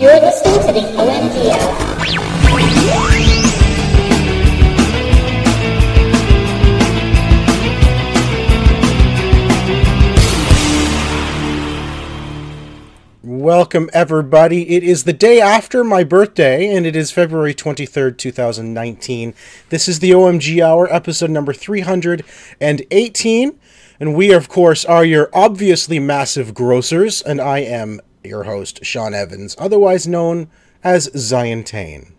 You're listening to the OMG Hour. Welcome, everybody. It is the day after my birthday, and it is February 23rd, 2019. This is the OMG Hour, episode number 318. And we, of course, are your obviously massive grocers, and I am your host, Sean Evans, otherwise known as Zion Tane.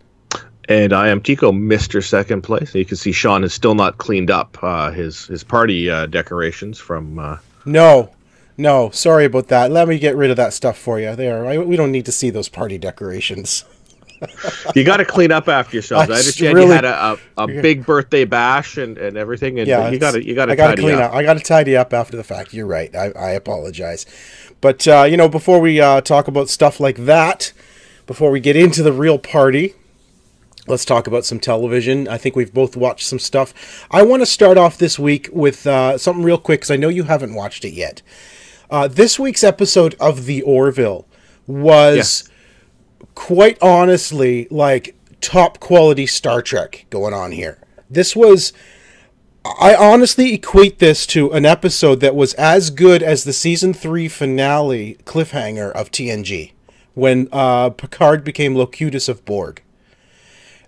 And I am Tico, Mr. Second Place. You can see Sean has still not cleaned up his party decorations from... No, sorry about that. Let me get rid of that stuff for you. We don't need to see those party decorations. You got to clean up after yourselves. I understand you had a big birthday bash and everything, and you got to tidy up. I got to tidy up after the fact. You're right. I apologize. But before we talk about stuff like that, before we get into the real party, let's talk about some television. I think we've both watched some stuff. I want to start off this week with something real quick because I know you haven't watched it yet. This week's episode of The Orville was quite honestly like top quality Star Trek going on here. I honestly equate this to an episode that was as good as the season 3 finale cliffhanger of TNG when Picard became Locutus of Borg.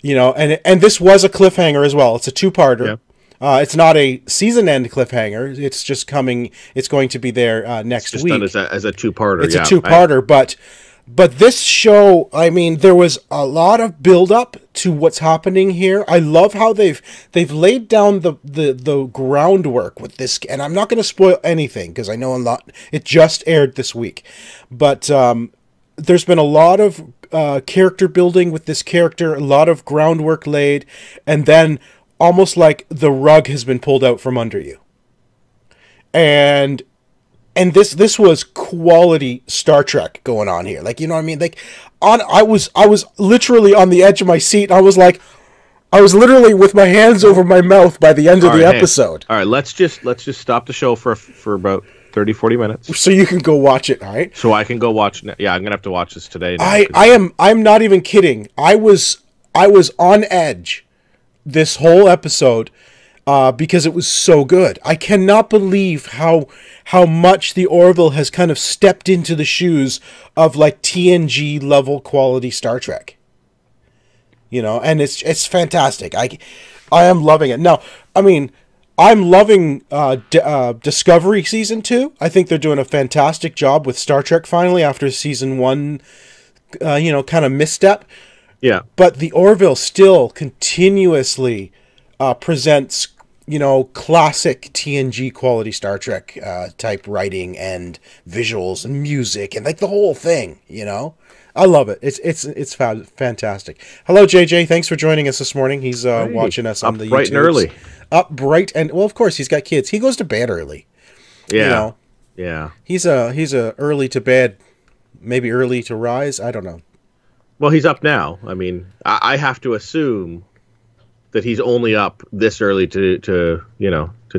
And this was a cliffhanger as well. It's a two-parter. Yeah. It's not a season-end cliffhanger. It's just coming. It's going to be there next week. It's done as a two-parter. It's a two-parter, but this show, I mean, there was a lot of build-up to what's happening here. I love how they've laid down the groundwork with this, and I'm not going to spoil anything because I know a lot. It just aired this week, but there's been a lot of character building with this character, a lot of groundwork laid, and then almost like the rug has been pulled out from under you. And this was quality Star Trek going on here. Like, you know what I mean? Like I was literally on the edge of my seat. I was literally with my hands over my mouth by the end of the episode. All right, let's just stop the show for about 30-40 minutes. So you can go watch it, all right? So I can go watch. Yeah, I'm going to have to watch this today. I'm not even kidding. I was on edge this whole episode because it was so good. I cannot believe how much the Orville has kind of stepped into the shoes of like TNG level quality Star Trek. And it's fantastic. I am loving it. Now, I mean, I'm loving Discovery Season 2. I think they're doing a fantastic job with Star Trek finally after Season 1, kind of misstep. Yeah. But the Orville still continuously presents, classic TNG quality Star Trek type writing and visuals and music and like the whole thing, I love it. It's fantastic. Hello, JJ. Thanks for joining us this morning. He's watching us on the YouTube. Up bright and early. Up bright and well, of course he's got kids. He goes to bed early. Yeah. Yeah. He's a early to bed, maybe early to rise. I don't know. Well, he's up now. I mean, I have to assume that he's only up this early to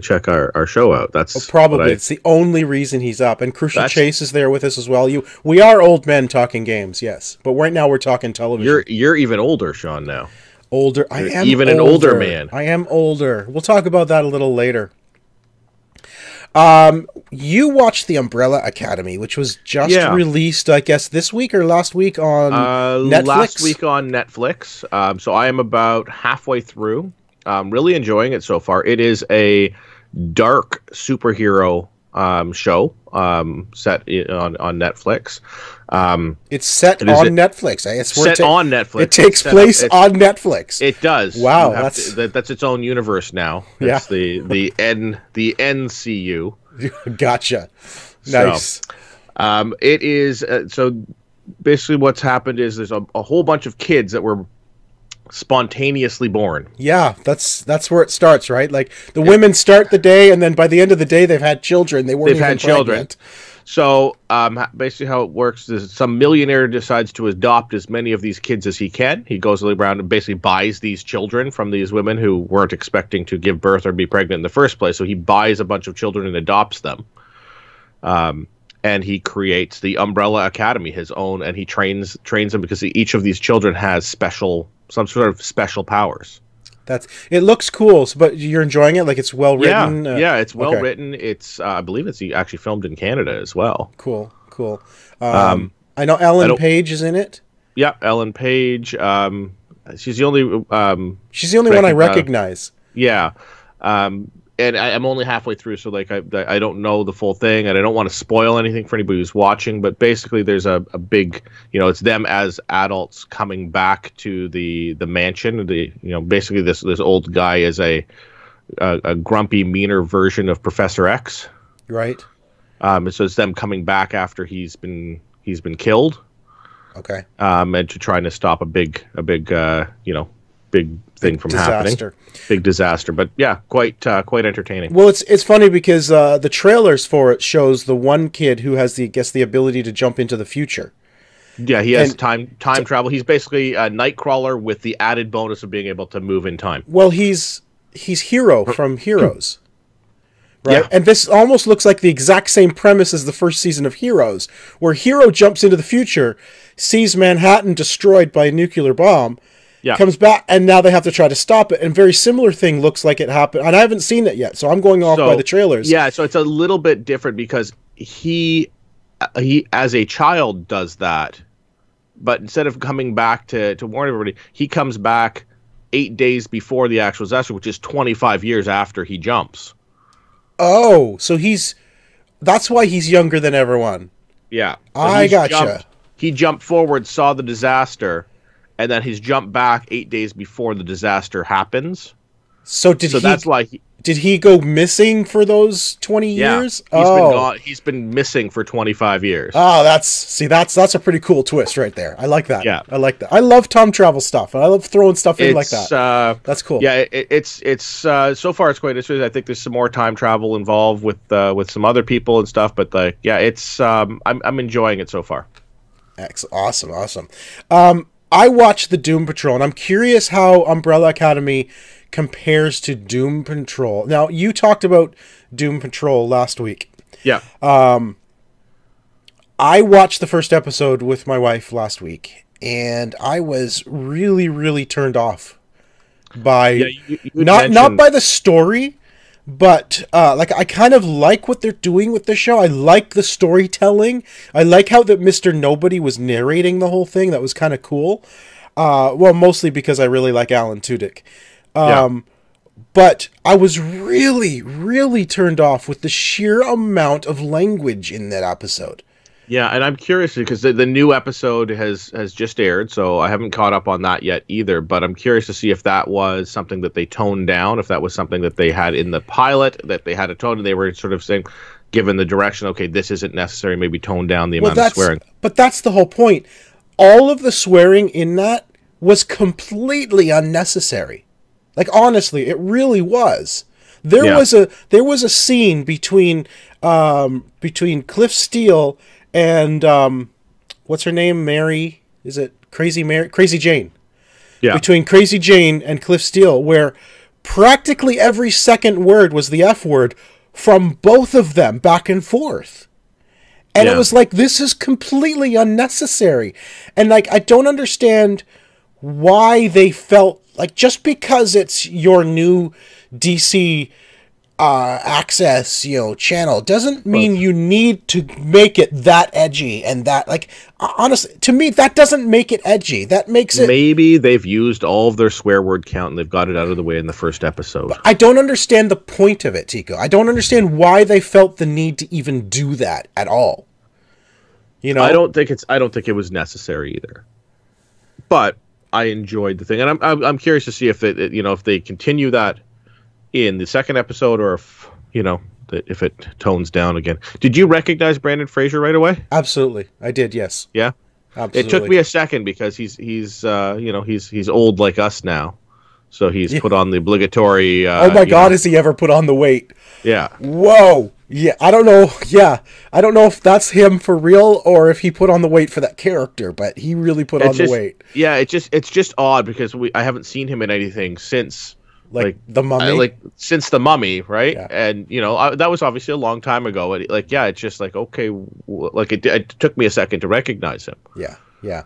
check our show out. That's probably it's the only reason he's up. And Crucial Chase is there with us as well. We are old men talking games, yes, but right now we're talking television. You're even older, Sean. Now older. I am even older. An older man. I am older. We'll talk about that a little later. You watched The Umbrella Academy, which was just released, I guess, this week or last week on Netflix? Last week on Netflix. So I am about halfway through. Really enjoying it so far. It is a dark superhero show set on Netflix. It's set on Netflix. It's set on Netflix. It takes place on Netflix. It does. Wow, that's its own universe now. It's the NCU. Gotcha. Nice. So, it is so basically what's happened is there's a whole bunch of kids that were spontaneously born. Yeah, that's where it starts, right? Like the women start the day, and then by the end of the day, they've had children. They've had children. So basically how it works is some millionaire decides to adopt as many of these kids as he can. He goes around and basically buys these children from these women who weren't expecting to give birth or be pregnant in the first place. So he buys a bunch of children and adopts them. and he creates the Umbrella Academy, his own, and he trains them because each of these children has some sort of special powers. It looks cool, but you're enjoying it? Like, it's well written? Yeah, it's well written. It's I believe it's actually filmed in Canada as well. Cool. I know Ellen Page is in it. Yeah, Ellen Page. She's the only one I recognize. Yeah. And I'm only halfway through, so like I don't know the full thing, and I don't want to spoil anything for anybody who's watching. But basically, there's a big, it's them as adults coming back to the mansion. Basically this old guy is a grumpy, meaner version of Professor X. Right. So it's them coming back after he's been killed. Okay. And to trying to stop a big thing from happening. Big disaster. But yeah, quite entertaining. Well, it's funny because the trailers for it shows the one kid who has the ability to jump into the future. Yeah, he has time travel. He's basically a Nightcrawler with the added bonus of being able to move in time. Well, he's Hero from Heroes. Right? Yeah. And this almost looks like the exact same premise as the first season of Heroes, where Hero jumps into the future, sees Manhattan destroyed by a nuclear bomb, comes back, and now they have to try to stop it. And very similar thing looks like it happened. And I haven't seen it yet, so I'm going off by the trailers. Yeah, so it's a little bit different because he as a child does that, but instead of coming back to warn everybody, he comes back 8 days before the actual disaster, which is 25 years after he jumps. Oh, so that's why he's younger than everyone. Yeah. So I gotcha. He jumped forward, saw the disaster, and then he's jumped back 8 days before the disaster happens. So that's why did he go missing for those 20 years? Been gone. He's been missing for 25 years. Oh, that's a pretty cool twist right there. I like that. Yeah. I like that. I love time travel stuff, and I love throwing stuff in like that. That's cool. Yeah, it's so far it's quite interesting. I think there's some more time travel involved with some other people and stuff, but it's I'm enjoying it so far. Excellent. Awesome. I watched the Doom Patrol, and I'm curious how Umbrella Academy compares to Doom Patrol. Now, you talked about Doom Patrol last week. Yeah. I watched the first episode with my wife last week, and I was really, really turned off by not by the story, but I kind of like what they're doing with the show. I like the storytelling. I like how that Mr. Nobody was narrating the whole thing. That was kind of cool. Well, mostly because I really like Alan Tudyk. But I was really, really turned off with the sheer amount of language in that episode. Yeah, and I'm curious because the new episode has just aired, so I haven't caught up on that yet either, but I'm curious to see if that was something that they toned down, if that was something that they had in the pilot, that they had a tone, and they were sort of saying, given the direction, okay, this isn't necessary, maybe tone down the amount of swearing. But that's the whole point. All of the swearing in that was completely unnecessary. Like, honestly, it really was. There was a scene between Cliff Steele and what's her name? Mary? Is it Crazy Mary? Crazy Jane. Yeah. Between Crazy Jane and Cliff Steele, where practically every second word was the F word from both of them back and forth. And it was like, this is completely unnecessary. And like, I don't understand why they felt like, just because it's your new DC access, channel, doesn't mean you need to make it that edgy and that, like, honestly, to me, that doesn't make it edgy. That makes it... Maybe they've used all of their swear word count and they've got it out of the way in the first episode. But I don't understand the point of it, Tico. I don't understand why they felt the need to even do that at all. I don't think it was necessary either. But I enjoyed the thing, and I'm curious to see if if they continue that in the second episode, or if it tones down again. Did you recognize Brandon Fraser right away? Absolutely, I did. Yes. Yeah. Absolutely. It took me a second because he's old like us now, so he's put on the obligatory. Oh my God, has he ever put on the weight? Yeah. Whoa. Yeah, I don't know. Yeah, I don't know if that's him for real or if he put on the weight for that character, but he really put on the weight. Yeah, it's just odd because I haven't seen him in anything since like the Mummy, like since the Mummy, right? Yeah. And that was obviously a long time ago. And it's just like, okay, it took me a second to recognize him. Yeah.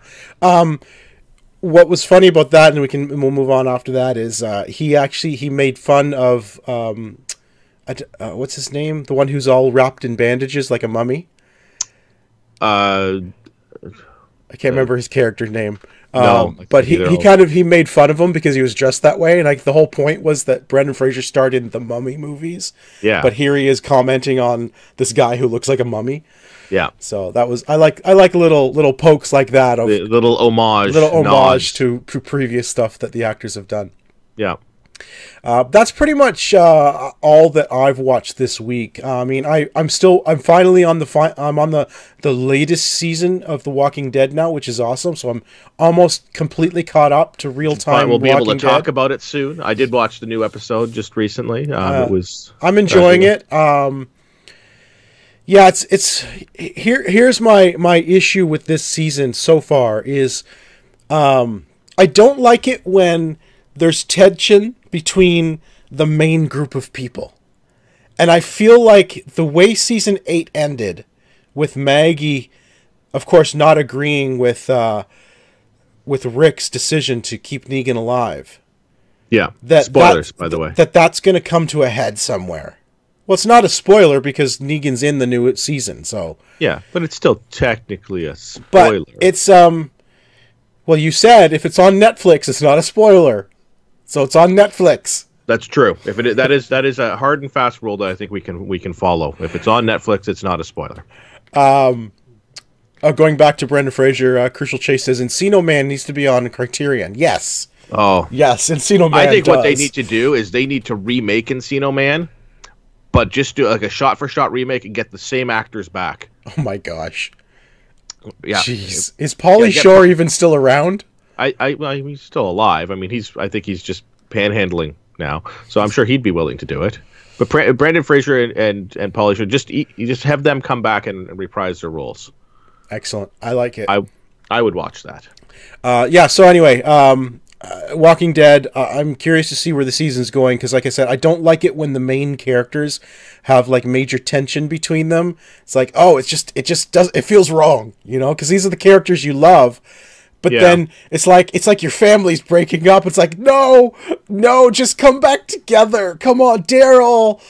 What was funny about that, and we'll move on after that, is he made fun of what's his name? The one who's all wrapped in bandages like a mummy. I can't remember his character's name. No, but he made fun of him because he was dressed that way, and the whole point was that Brendan Fraser starred in the Mummy movies. Yeah. But here he is commenting on this guy who looks like a mummy. Yeah. So that was I like little pokes like that of little homage nods to previous stuff that the actors have done. Yeah. That's pretty much all that I've watched this week. I mean, I'm finally on the latest season of The Walking Dead now, which is awesome. So I'm almost completely caught up to real time. We'll be able to talk about it soon. I did watch the new episode just recently. I'm enjoying it. Yeah, here's my issue with this season so far is I don't like it when there's tension between the main group of people. And I feel like the way season 8 ended, with Maggie, of course, not agreeing with Rick's decision to keep Negan alive. Yeah. Spoilers, by the way. That's going to come to a head somewhere. Well, it's not a spoiler because Negan's in the new season, so... Yeah, but it's still technically a spoiler. But it's, well, you said if it's on Netflix, it's not a spoiler. So it's on Netflix. That's true. If that is a hard and fast rule that I think we can follow. If it's on Netflix, it's not a spoiler. Going back to Brendan Fraser, Crucial Chase says Encino Man needs to be on Criterion. Yes. Oh. Yes, Encino Man I think what they need to do is they need to remake Encino Man, but just do like a shot-for-shot remake and get the same actors back. Oh my gosh. Yeah. Jeez. Is Pauly Shore even still around? Well, he's still alive. I mean, I think he's just panhandling now, so I'm sure he'd be willing to do it. But Brendan Fraser and Pauly Shore, you just have them come back and reprise their roles. Excellent. I like it. I would watch that. Yeah. So anyway, Walking Dead. I'm curious to see where the season's going because, like I said, I don't like it when the main characters have like major tension between them. It's like, oh, it feels wrong, because these are the characters you love. But then it's like your family's breaking up. It's like, no, just come back together. Come on, Daryl,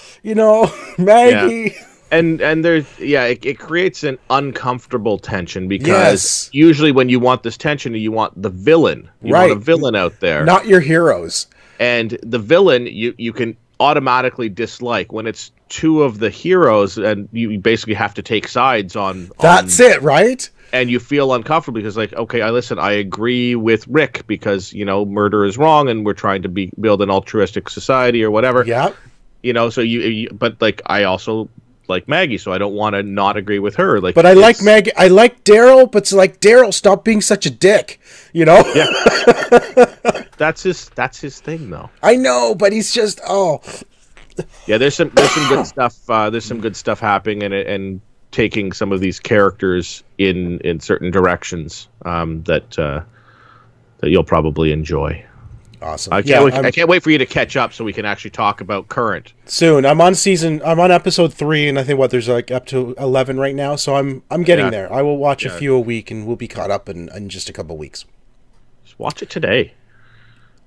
Maggie. Yeah. And there's it creates an uncomfortable tension because usually when you want this tension, you want the villain. You want a villain out there. Not your heroes. And the villain you can automatically dislike when it's two of the heroes and you basically have to take sides on That's it, right? And you feel uncomfortable because, like, okay, I agree with Rick because, murder is wrong and we're trying to build an altruistic society or whatever. Yeah. So but, like, I also like Maggie, so I don't want to not agree with her. Like, but I like Maggie. I like Daryl, but it's like, Daryl, stop being such a dick, Yeah. That's his thing, though. I know, but he's just, Yeah, there's some good stuff. There's some good stuff happening and taking some of these characters in certain directions that you'll probably enjoy. Awesome. I can't wait for you to catch up so we can actually talk about current. Soon. I'm on episode 3, and I think there's like up to 11 right now, so I'm getting there. I will watch a few a week, and we'll be caught up in just a couple weeks. Just watch it today.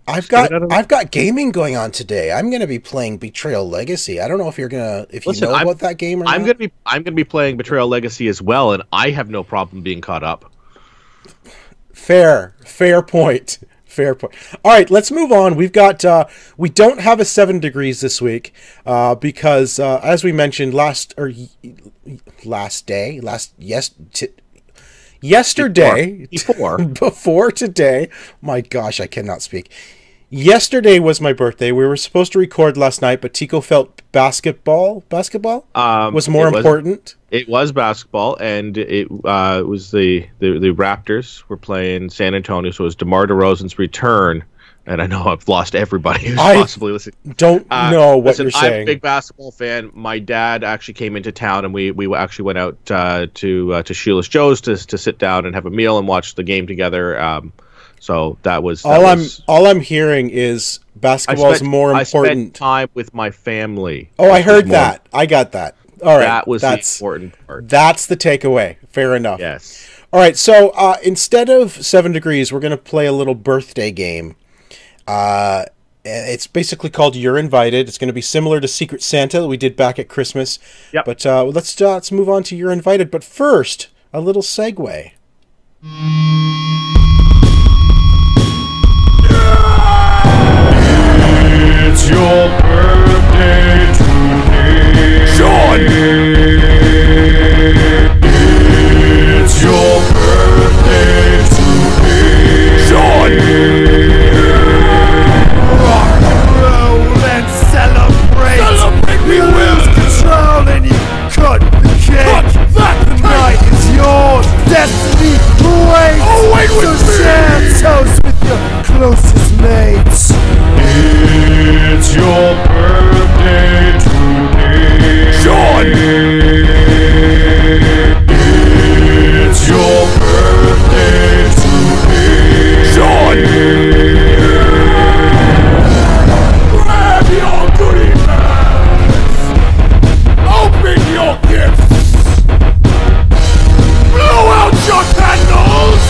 I've got gaming going on today. I'm going to be playing Betrayal Legacy. I don't know if you know about that game or not. I'm going to be playing Betrayal Legacy as well, and I have no problem being caught up. Fair point. Fair point. All right, let's move on. We've got we don't have a 7 degrees this week because as we mentioned yesterday before today. My gosh, I cannot speak. Yesterday was my birthday. We were supposed to record last night, but Tico felt basketball was more important. It was basketball, and it was the Raptors were playing San Antonio, so it was DeMar DeRozan's return. And I know I've lost everybody who's possibly listening. Don't know what you're saying. I'm a big basketball fan. My dad actually came into town, and we actually went out to Sheila's Joe's to sit down and have a meal and watch the game together. So that was all I'm hearing is Basketball's more I spent important. time with my family. Oh, I heard that. I got that. All right. That was the important part. That's the takeaway. Fair enough. Yes. All right. So instead of 7 Degrees, we're going to play a little birthday game. It's basically called You're Invited. It's going to be similar to Secret Santa that we did back at Christmas. Yep. But let's move on to You're Invited. But first, a little segue. It's your birthday today, Sean. It's your birthday today, Sean. Rock and roll and celebrate. We lose control and you cut the cake. Tonight is your destiny. Wait, so share toast with your closest mates. It's your birthday today, Sean. It's your birthday today, Sean. Grab your goodie bags. Open your gifts. Blow out your candles.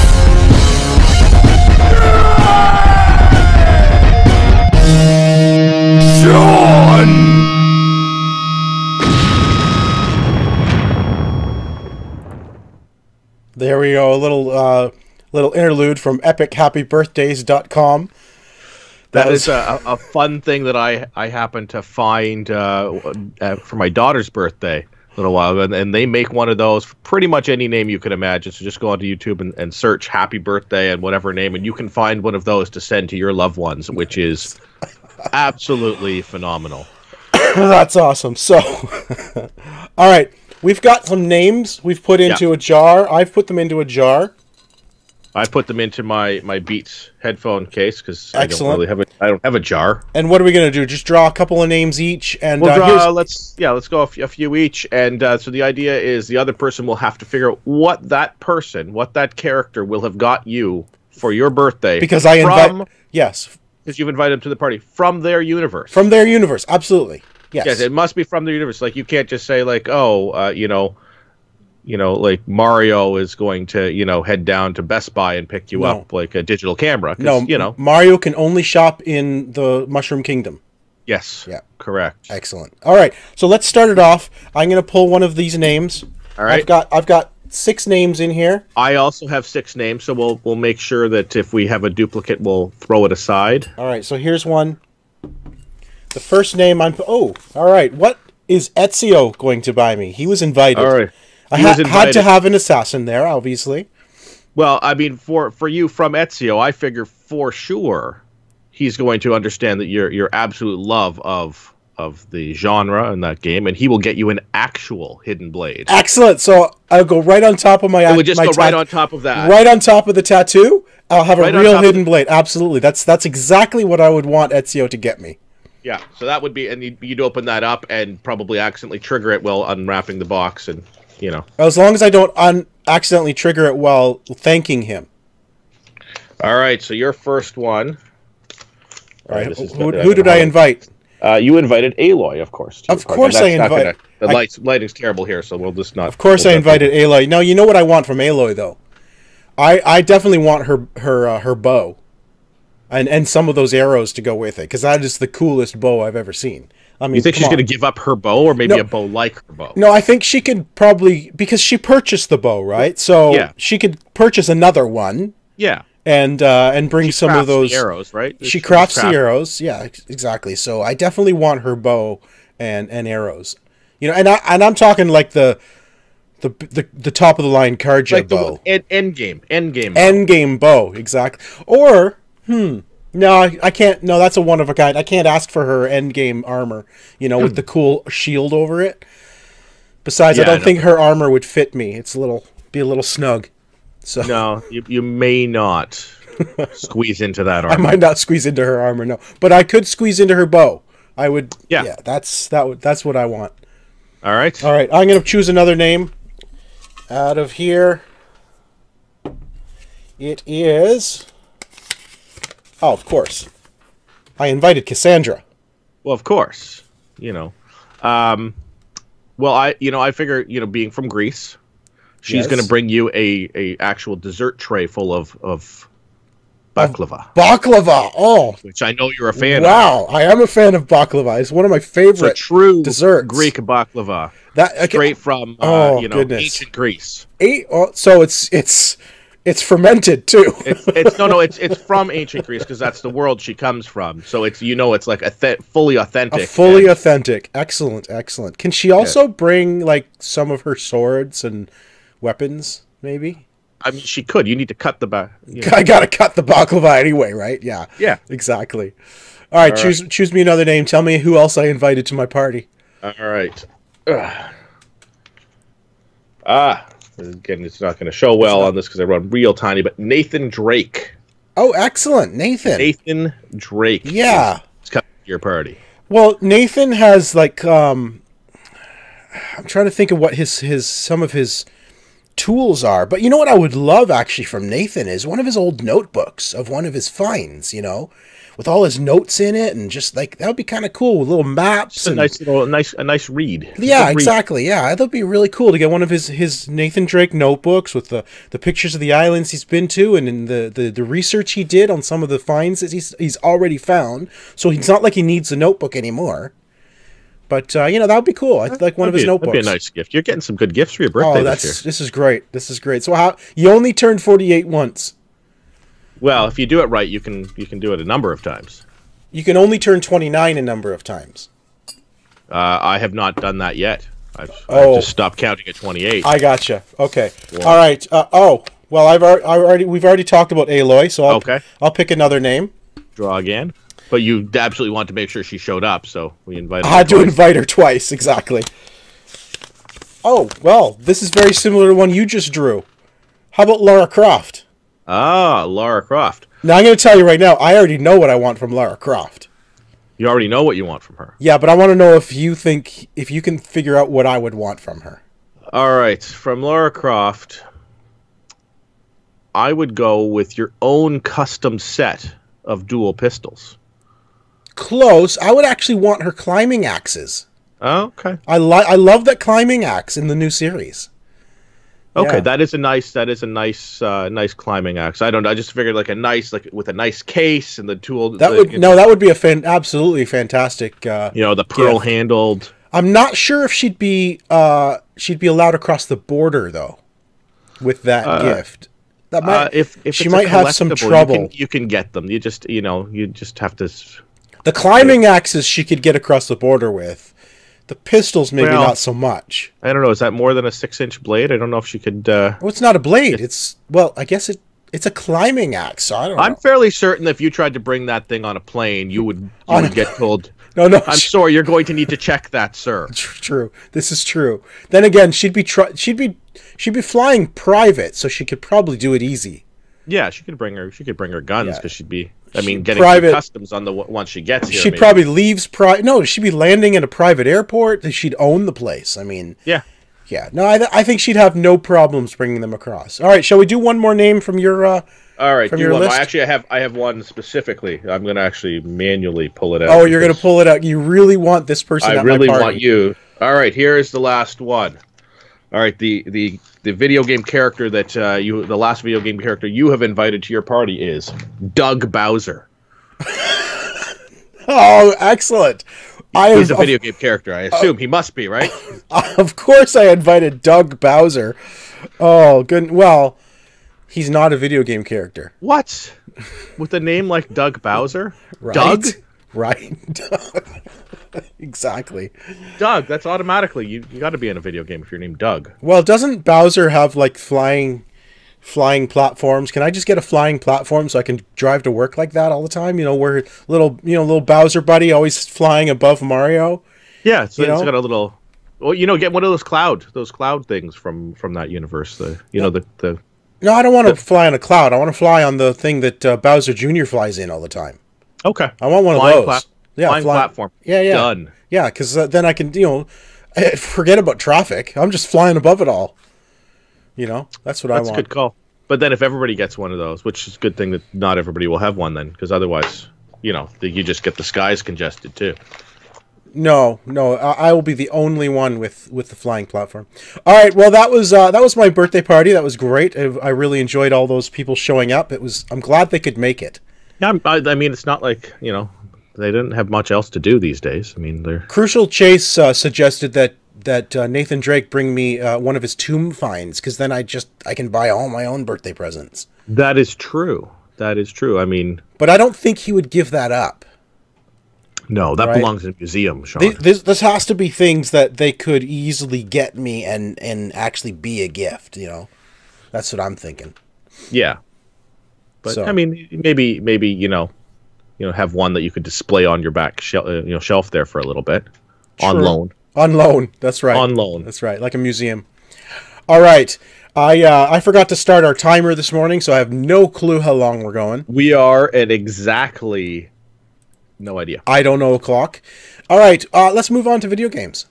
Sean! There we go. A little interlude from EpicHappyBirthdays.com. That is a fun thing that I happened to find for my daughter's birthday a little while ago, and they make one of those for pretty much any name you could imagine. So just go onto YouTube and search Happy Birthday and whatever name, and you can find one of those to send to your loved ones, which is absolutely phenomenal. That's awesome. So, all right, we've got some names we've put into a jar. I've put them into a jar. I put them into my Beats headphone case because I don't have a jar. And what are we gonna do? Just draw a couple of names each, and we'll draw. Let's go a few each, and so the idea is the other person will have to figure out what that character will have got you for your birthday. Because I invite, yes, because you've invited them to the party from their universe. From their universe, absolutely. Yes. Yes, it must be from their universe. Like you can't just say like, like Mario is going to, head down to Best Buy and pick you up like a digital camera. No, Mario can only shop in the Mushroom Kingdom. Yes. Yeah. Correct. Excellent. All right, so let's start it off. I'm going to pull one of these names. All right. I've got 6 names in here. I also have 6 names, so we'll make sure that if we have a duplicate, we'll throw it aside. All right, so here's one. The first name all right. What is Ezio going to buy me? He was invited. All right. I had to have an assassin there, obviously. Well, I mean, for you from Ezio, I figure for sure he's going to understand that your absolute love of the genre in that game, and he will get you an actual hidden blade. Excellent. So I'll go right on top of my. It would just go right on top of that. Right on top of the tattoo. I'll have a real hidden blade. Absolutely. That's exactly what I would want Ezio to get me. Yeah. So that would be, and you'd open that up and probably accidentally trigger it while unwrapping the box, and. As long as I don't accidentally trigger it while thanking him. All right, so your first one. All right, who did I invite? You invited Aloy, of course. Of course I invited. The lighting's terrible here, so we'll just not. Of course I invited Aloy. Now, you know what I want from Aloy, though? I definitely want her bow. And some of those arrows to go with it, because that is the coolest bow I've ever seen. I mean, you think she's going to give up her bow, or maybe a bow like her bow? No, I think she could probably, because she purchased the bow, right? So she could purchase another one. Yeah. And bring some of those arrows, right? She crafts the arrows. Yeah, exactly. So I definitely want her bow and arrows. And I'm talking like the top of the line Karja like bow. End game bow, exactly. Or no, I can't. No, that's a one of a kind. I can't ask for her endgame armor, with the cool shield over it. Besides, I don't think her armor would fit me. Be a little snug. So no, you may not squeeze into that armor. I might not squeeze into her armor, no, but I could squeeze into her bow. I would. Yeah, that's what I want. All right. I'm gonna choose another name out of here. It is. Oh, of course. I invited Cassandra. Well, of course, Well, I figure, being from Greece, she's Yes. going to bring you a actual dessert tray full of baklava, Baklava. Oh, which I know you're a fan of. wow. I am a fan of baklava. It's one of my It's a favorite true desserts. Greek baklava, That straight from goodness. ancient Greece. So it's fermented too. It's from ancient Greece because that's the world she comes from. So it's like fully authentic. Fully authentic. Excellent. Can she also bring like some of her swords and weapons? Maybe. I mean, she could. You need to cut the back. I gotta cut the baklava anyway, right? Yeah. Yeah. Exactly. All right. Choose me another name. Tell me who else I invited to my party. All right. Again, it's not going to show well on this because I run real tiny, but Nathan Drake. Oh, excellent, Nathan. Nathan Drake. Yeah. It's coming to your party. Well, Nathan has like I'm trying to think of what some of his tools are, but you know what I would love actually from Nathan is one of his old notebooks of one of his finds, with all his notes in it, and just like that would be kind of cool with little maps. It's a nice read. Yeah, exactly. Yeah, that'd be really cool to get one of his Nathan Drake notebooks with the pictures of the islands he's been to, and in the research he did on some of the finds that he's already found. So it's not like he needs the notebook anymore. But that would be cool. I'd like one of his notebooks. That'd be a nice gift. You're getting some good gifts for your birthday this year. This is great. This is great. So how you only turned 48 once? Well, if you do it right, you can do it a number of times. You can only turn 29 a number of times. I have not done that yet. I've just stopped counting at 28. I gotcha. Okay. Yeah. All right. Well, we've already talked about Aloy, so I'll pick another name. Draw again. But you absolutely want to make sure she showed up, so we invited her. I had to invite her twice, exactly. Oh, well, this is very similar to one you just drew. How about Lara Croft? Ah, Lara Croft. Now, I'm going to tell you right now, I already know what I want from Lara Croft. You already know what you want from her. Yeah, but I want to know if you can figure out what I would want from her. All right, from Lara Croft, I would go with your own custom set of dual pistols. Close. I would actually want her climbing axes. Oh, okay. I love that climbing axe in the new series. Okay, Yeah. that is a nice climbing axe. I don't know. I just figured with a nice case and the tool. That would be absolutely fantastic. The pearl handled. I'm not sure if she'd be allowed across the border though, with that gift. That might if she might have some trouble. You can get them. You just have to. The climbing axes she could get across the border with. The pistols maybe not so much. I don't know. Is that more than a 6-inch blade? I don't know if she could. Well, it's not a blade. I guess it's a climbing axe. So I don't know. I'm fairly certain that if you tried to bring that thing on a plane, you would get told. No. I'm sorry. You're going to need to check that, sir. True. This is true. Then again, she'd be flying private, so she could probably do it easy. Yeah, she could bring her guns because she'd be. Getting private customs on once she gets here. She probably leaves No, she'd be landing at a private airport. She'd own the place. I mean, yeah. No, I think she'd have no problems bringing them across. All right, shall we do one more name from your? All right, from your list? Actually, I have one specifically. I'm going to actually manually pull it out. Oh, you're going to pull it out. You really want this person? I really want you. All right, here is the last one. All right, the video game character that the last video game character you have invited to your party is Doug Bowser. Oh, excellent! He's a video game character. I assume he must be, right? Of course, I invited Doug Bowser. Oh, good. Well, he's not a video game character. What? With a name like Doug Bowser? Right? Doug? Right. Exactly. Doug, that's automatically you got to be in a video game if you're named Doug. Well, doesn't Bowser have like flying platforms? Can I just get a flying platform so I can drive to work like that all the time? Where little Bowser buddy always flying above Mario. Yeah, so it's got a little. Well, get one of those cloud things from that universe. The. No, I don't want to fly on a cloud. I want to fly on the thing that Bowser Jr. flies in all the time. Okay. I want one of those. Flying platform. Yeah. Done. Yeah, because then I can, forget about traffic. I'm just flying above it all. That's what I want. That's a good call. But then if everybody gets one of those, which is a good thing that not everybody will have one then, because otherwise you just get the skies congested too. No, I will be the only one with the flying platform. All right, well that was my birthday party. That was great. I really enjoyed all those people showing up. I'm glad they could make it. Yeah, I mean, it's not like they didn't have much else to do these days. I mean, they're Crucial Chase suggested that Nathan Drake bring me one of his tomb finds, because then I can buy all my own birthday presents. That is true. I mean, but I don't think he would give that up. No, that belongs in a museum, Sean. This has to be things that they could easily get me and actually be a gift. That's what I'm thinking. Yeah, but I mean, maybe have one that you could display on your back shelf there for a little bit. True. On loan. On loan. That's right. On loan. That's right. Like a museum. All right. I forgot to start our timer this morning, so I have no clue how long we're going. We are at exactly. No idea. I don't know o'clock. All right, let's move on to video games.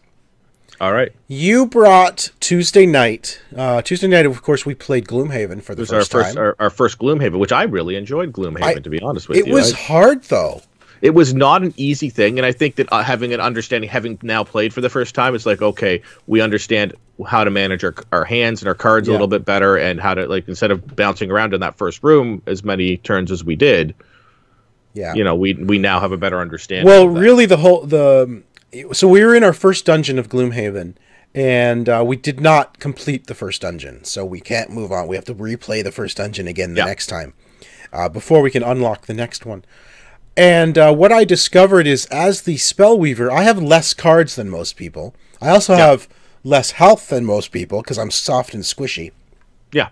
All right. You brought Tuesday night. Tuesday night, of course, we played Gloomhaven for the first time. Our first Gloomhaven, which I really enjoyed Gloomhaven, to be honest with you. It was hard, though. It was not an easy thing, and I think that having an understanding, having now played for the first time, it's like, okay, we understand how to manage our hands and our cards a little bit better, and how to, like, instead of bouncing around in that first room as many turns as we did, we now have a better understanding. Well, really, so we were in our first dungeon of Gloomhaven, and we did not complete the first dungeon, so we can't move on. We have to replay the first dungeon again the next time before we can unlock the next one. And what I discovered is, as the Spellweaver, I have less cards than most people. I also have less health than most people because I'm soft and squishy. Yeah,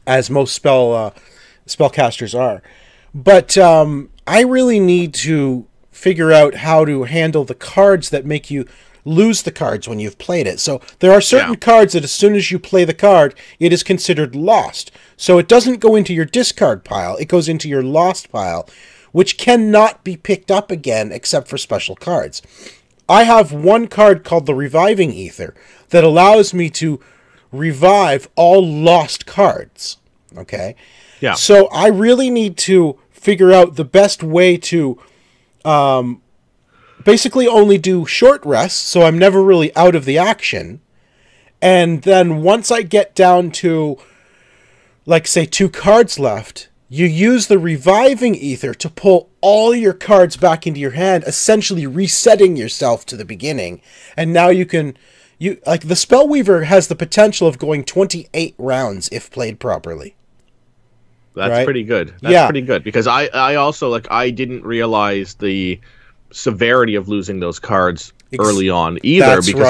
as most spellcasters are. But I really need to figure out how to handle the cards that make you lose the cards when you've played it. So there are certain cards that as soon as you play the card, it is considered lost. So it doesn't go into your discard pile. It goes into your lost pile, which cannot be picked up again except for special cards. I have one card called the Reviving Ether that allows me to revive all lost cards. Okay? Yeah. So I really need to figure out the best way to basically only do short rests, so I'm never really out of the action. And then once I get down to, like, say, 2 cards left, you use the Reviving Ether to pull all your cards back into your hand, essentially resetting yourself to the beginning. And now the Spellweaver has the potential of going 28 rounds if played properly. That's pretty good. That's pretty good, because I also, I didn't realize the severity of losing those cards early on either, because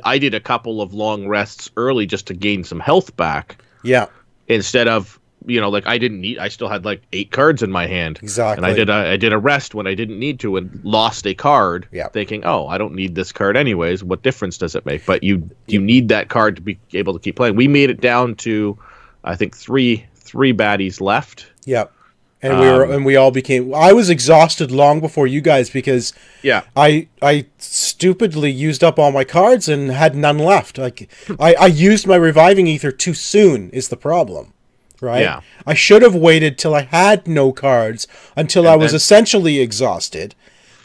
I did a couple of long rests early just to gain some health back. Yeah. Instead of, I still had 8 cards in my hand. Exactly. And I did a rest when I didn't need to and lost a card, thinking, oh, I don't need this card anyways. What difference does it make? But you need that card to be able to keep playing. We made it down to, I think, three baddies left. Yep. And we all became. I was exhausted long before you guys, because I stupidly used up all my cards and had none left. I used my Reviving Ether too soon is the problem. Right? Yeah. I should have waited till I had no cards until I was essentially exhausted,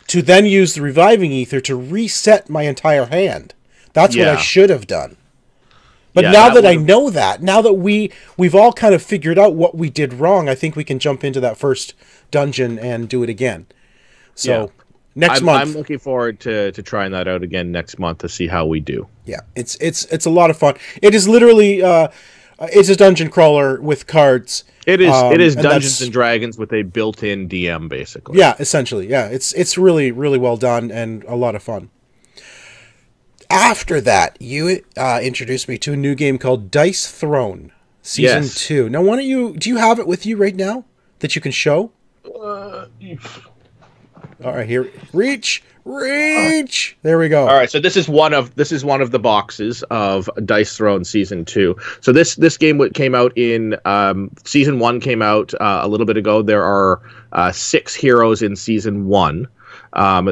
to then use the Reviving Ether to reset my entire hand. That's what I should have done. But now that I know that, now that we've all kind of figured out what we did wrong, I think we can jump into that first dungeon and do it again. So next month, I'm looking forward to trying that out again next month to see how we do. Yeah, it's a lot of fun. It is literally it's a dungeon crawler with cards. It is Dungeons and Dragons with a built-in DM, basically. Yeah, essentially. Yeah, it's really, really well done and a lot of fun. After that, you introduced me to a new game called Dice Throne Season 2. Now, do you have it with you right now that you can show? All right, here. Reach. There we go. All right, so this is one of the boxes of Dice Throne Season 2. So this game came out in Season 1 came out a little bit ago. There are 6 heroes in Season 1.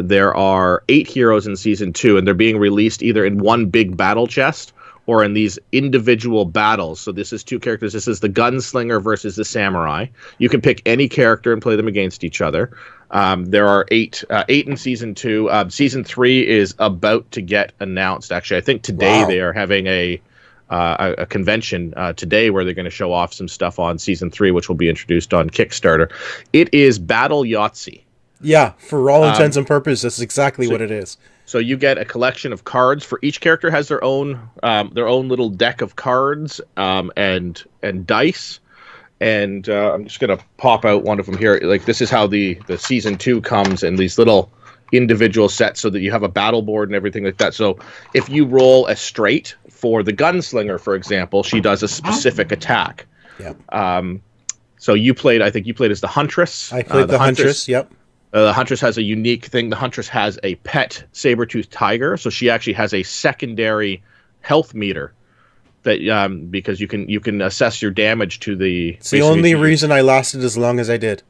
There are 8 heroes in Season 2, and they're being released either in one big battle chest or in these individual battles. So this is two characters. This is the gunslinger versus the samurai. You can pick any character and play them against each other. There are eight in season 2. Season 3 is about to get announced. Actually, I think today they are having a convention today where they're going to show off some stuff on season 3, which will be introduced on Kickstarter. It is Battle Yahtzee. Yeah, for all intents and purposes, that's exactly what it is. So you get a collection of cards. For each character has their own little deck of cards and dice. And I'm just gonna pop out one of them here. Like, this is how the season 2 comes in these little individual sets, so that you have a battle board and everything like that. So if you roll a straight for the gunslinger, for example, she does a specific attack. Yeah. So I think you played as the Huntress. I played the Huntress. Yep. The Huntress has a unique thing. The Huntress has a pet saber-toothed tiger, so she actually has a secondary health meter that because you can assess your damage to the. It's the only reason I lasted as long as I did.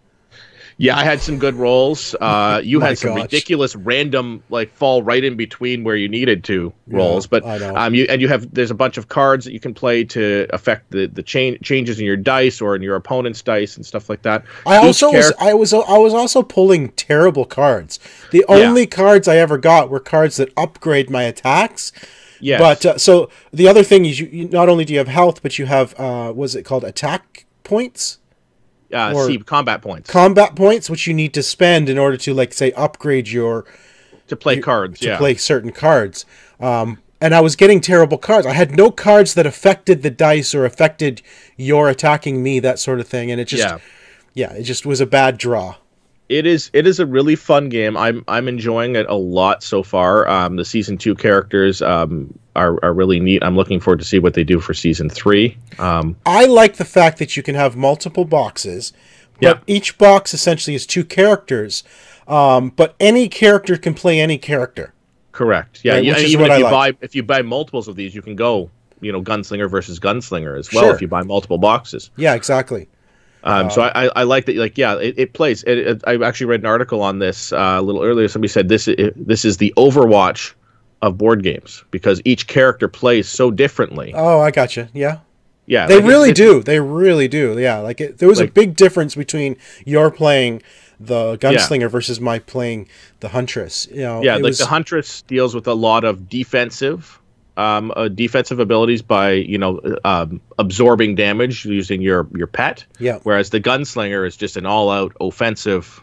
Yeah, I had some good rolls. You had some ridiculous random, like, fall right in between where you needed to rolls. But there's a bunch of cards that you can play to affect the changes in your dice or in your opponent's dice and stuff like that. I was also pulling terrible cards. The only cards I ever got were cards that upgrade my attacks. Yes. But so the other thing is you not only do you have health, but you have what's it called, attack points? Combat points. Combat points, which you need to spend in order to, like, say, upgrade to play certain cards. And I was getting terrible cards. I had no cards that affected the dice or affected your attacking me, that sort of thing. And it just was a bad draw. It is a really fun game. I'm enjoying it a lot so far. The season 2 characters are really neat. I'm looking forward to see what they do for season 3. I like the fact that you can have multiple boxes, but each box essentially is 2 characters. But any character can play any character. Correct. Yeah, right, if you buy multiples of these, you can go, gunslinger versus gunslinger as well if you buy multiple boxes. Yeah, exactly. So I like that. Like, it plays. I actually read an article on this a little earlier. Somebody said this is the Overwatch of board games, because each character plays so differently. Oh, I gotcha. Yeah. Yeah. They really do. They really do. Yeah. There was a big difference between your playing the gunslinger versus my playing the Huntress. The Huntress deals with a lot of defensive abilities by absorbing damage using your pet. Yeah. Whereas the gunslinger is just an all-out offensive.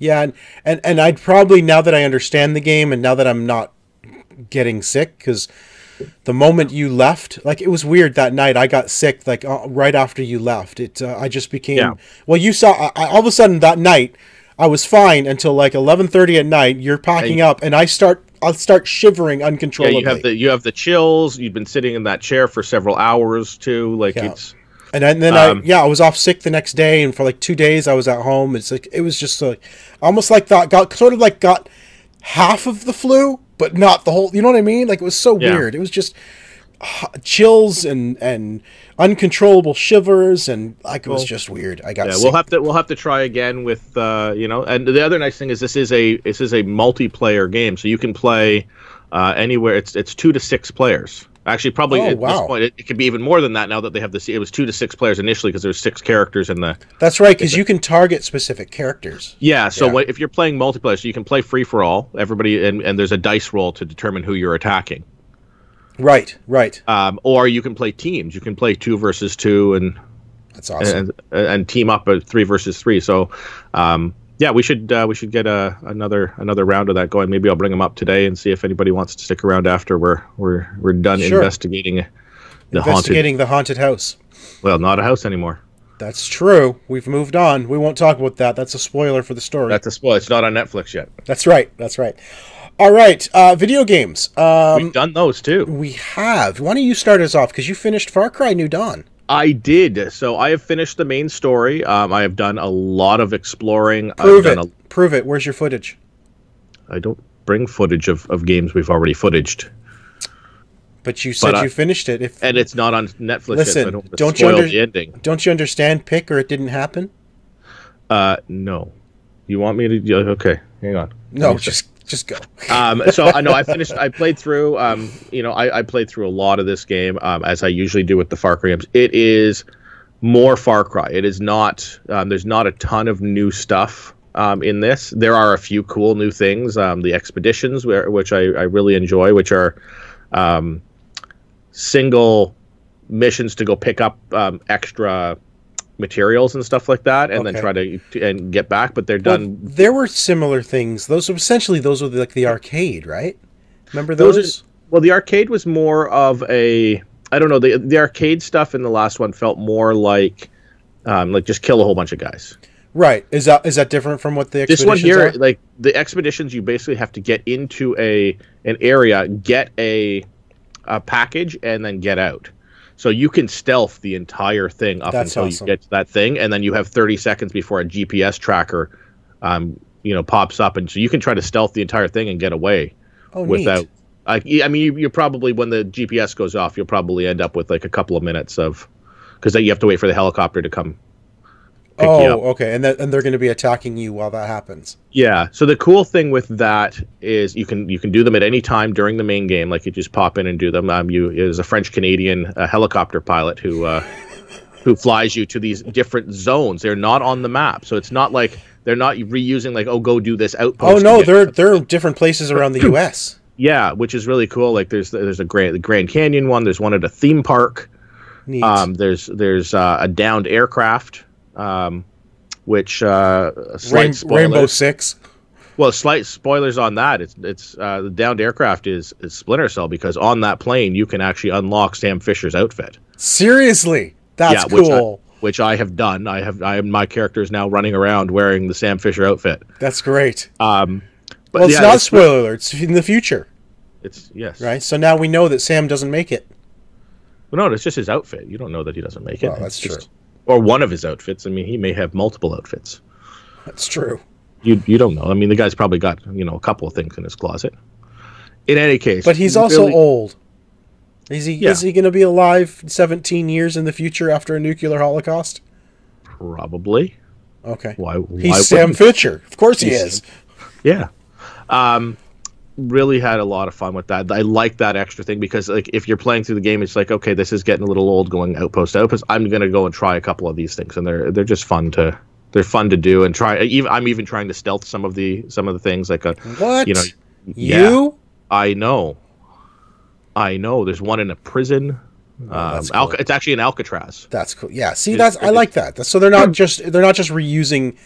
Yeah, and I'd probably, now that I understand the game and now that I'm not getting sick, because the moment you left, like, it was weird that night. I got sick right after you left. I just became well. You saw all of a sudden that night I was fine until like 11:30 at night. You're packing up, and I'll start shivering uncontrollably. Yeah, you have the chills. You've been sitting in that chair for several hours too. It's. And then I was off sick the next day, and for like 2 days I was at home. It's like it was just almost like got half of the flu, but not the whole. You know what I mean? Like, it was so weird. It was just chills and uncontrollable shivers, and it was just weird. I got sick. We'll have to try again with And the other nice thing is this is a multiplayer game, so you can play anywhere. It's 2 to 6 players. Actually, probably at this point, it could be even more than that now that they have this. It was 2 to 6 players initially because there's 6 characters in the. That's right, because you can target specific characters. Yeah, so if you're playing multiplayer, so you can play free for all, everybody, and there's a dice roll to determine who you're attacking. Right. Or you can play teams. You can play 2 versus 2, and that's awesome. And team up at 3 versus 3. So. We should get another round of that going. Maybe I'll bring them up today and see if anybody wants to stick around after we're done investigating the haunted house. Well, not a house anymore. That's true. We've moved on. We won't talk about that. That's a spoiler for the story. That's a spoiler. It's not on Netflix yet. That's right. All right. Video games. We've done those too. We have. Why don't you start us off? Because you finished Far Cry New Dawn. I did. So I have finished the main story. I have done a lot of exploring. Prove it. Where's your footage? I don't bring footage of games we've already footaged. But you said you finished it. And it's not on Netflix Listen, yet, so the ending. Don't you understand pick or it didn't happen? No. You want me to... Okay, hang on. No, just Just go. So I know I played through. I played through a lot of this game, as I usually do with the Far Cry games. It is more Far Cry. It is not. There's not a ton of new stuff in this. There are a few cool new things. The expeditions, which I really enjoy, which are single missions to go pick up extra materials and stuff like that, and then try to and get back. But they're done. There were similar things. Those were like the arcade, right? Remember those? The arcade was more of a. I don't know. The arcade stuff in the last one felt more like just kill a whole bunch of guys. Right. Is that different from what the expeditions this one here, are? like the expeditions, you basically have to get into an area, get a package, and then get out. So you can stealth the entire thing up until you get to that thing, and then you have 30 seconds before a GPS tracker, pops up, and so you can try to stealth the entire thing and get away without. Neat. You're probably, when the GPS goes off, you'll probably end up with like a couple of minutes because then you have to wait for the helicopter to come. Okay, and they're going to be attacking you while that happens. Yeah. So the cool thing with that is you can do them at any time during the main game. Like, you just pop in and do them. There's a French-Canadian helicopter pilot who flies you to these different zones. They're not on the map, so it's not like they're not reusing like, go do this outpost. Oh no, they're in different places around the U.S. Yeah, which is really cool. Like there's a Grand Canyon one. There's one at a theme park. Neat. There's a downed aircraft. Which slight spoilers. Rainbow Six. Well, slight spoilers on that. It's the downed aircraft is Splinter Cell, because on that plane you can actually unlock Sam Fisher's outfit. Seriously, that's cool. Which I have done. My character is now running around wearing the Sam Fisher outfit. That's great. But it's not a spoiler alert. It's in the future. It's yes. Right. So now we know that Sam doesn't make it. Well, no, it's just his outfit. You don't know that he doesn't make it. Well, that's true. Or one of his outfits. I mean, he may have multiple outfits. That's true. You don't know. I mean, the guy's probably got a couple of things in his closet. In any case, but he's also old. Is he going to be alive 17 years in the future after a nuclear holocaust? Probably. Okay. Why he's Sam Fisher. Of course he is. Yeah. Really had a lot of fun with that. I like that extra thing because, like, if you're playing through the game, it's like, okay, this is getting a little old going outpost to outpost. I'm gonna go and try a couple of these things, and they're just fun to do and try. I'm even trying to stealth some of the things, like what Yeah, I know. There's one in a prison. Cool. It's actually in Alcatraz. That's cool. Yeah. See, I like that. So they're not just reusing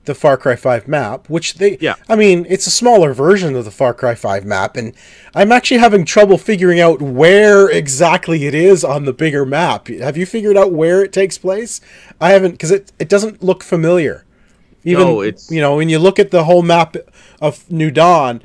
the Far Cry 5 map, which I mean, it's a smaller version of the Far Cry 5 map, and I'm actually having trouble figuring out where exactly it is on the bigger map. Have you figured out where it takes place? I haven't, because it doesn't look familiar. Even, when you look at the whole map of New Dawn,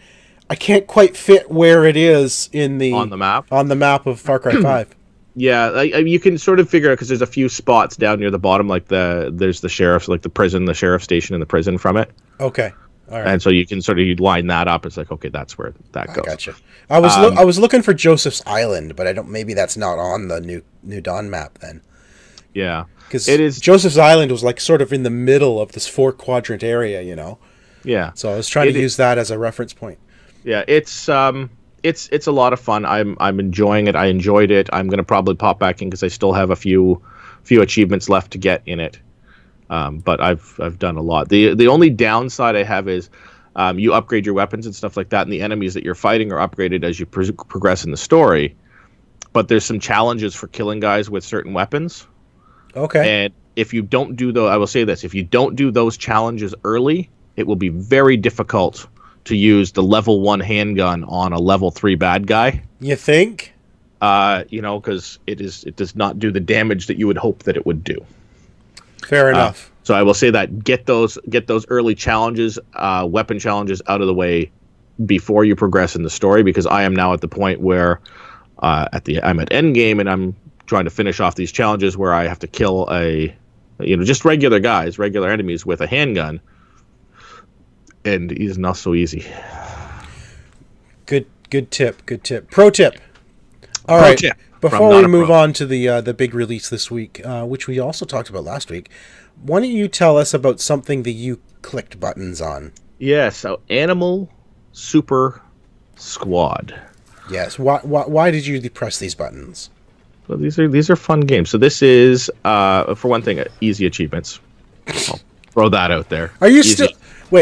I can't quite fit where it is on the map of Far Cry 5. Yeah, you can sort of figure out, because there's a few spots down near the bottom, like there's the sheriff's, like the sheriff station in the prison from it. Okay, all right. And so you can sort of line that up. It's like, okay, that's where that goes. Gotcha. I was looking for Joseph's Island, but I don't. Maybe that's not on the New Dawn map then. Yeah, because it is. Joseph's Island was like sort of in the middle of this 4-quadrant area, Yeah. So I was trying to use that as a reference point. Yeah, it's a lot of fun. I'm enjoying it. I enjoyed it. I'm going to probably pop back in because I still have a few achievements left to get in it. But I've done a lot. The only downside I have is you upgrade your weapons and stuff like that, and the enemies that you're fighting are upgraded as you progress in the story. But there's some challenges for killing guys with certain weapons. Okay. And if you don't do I will say this: if you don't do those challenges early, it will be very difficult to use the level 1 handgun on a level 3 bad guy. You think? Because it does not do the damage that you would hope that it would do. Fair enough. So I will say that get those early challenges, weapon challenges, out of the way before you progress in the story, because I am now at the point where I'm at end game and I'm trying to finish off these challenges where I have to kill just regular guys, regular enemies with a handgun. And he's not so easy. Good tip. Pro tip. All right. Before we move on to the big release this week, which we also talked about last week, why don't you tell us about something that you clicked buttons on? Yeah. So Animal Super Squad. Yes. Why did you press these buttons? Well, these are fun games. So this is, for one thing, easy achievements. I'll throw that out there. Are you Easy. still?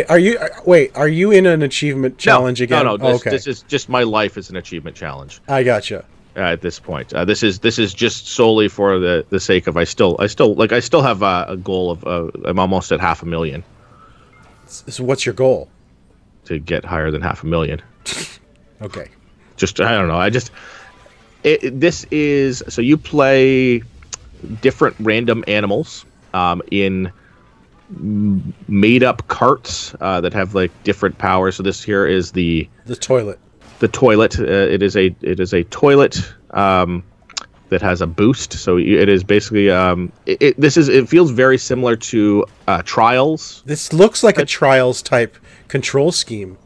Are you in an achievement challenge again? No. Okay. This is just my life is an achievement challenge. I gotcha. At this point, this is just solely for the sake of I still have a goal of I'm almost at 500,000. So what's your goal? To get higher than 500,000. Okay. Just I don't know. This is so you play different random animals in made up carts that have like different powers. So this here is the toilet. The toilet. It is a toilet that has a boost. So it is basically it feels very similar to Trials. This looks like a Trials type control scheme.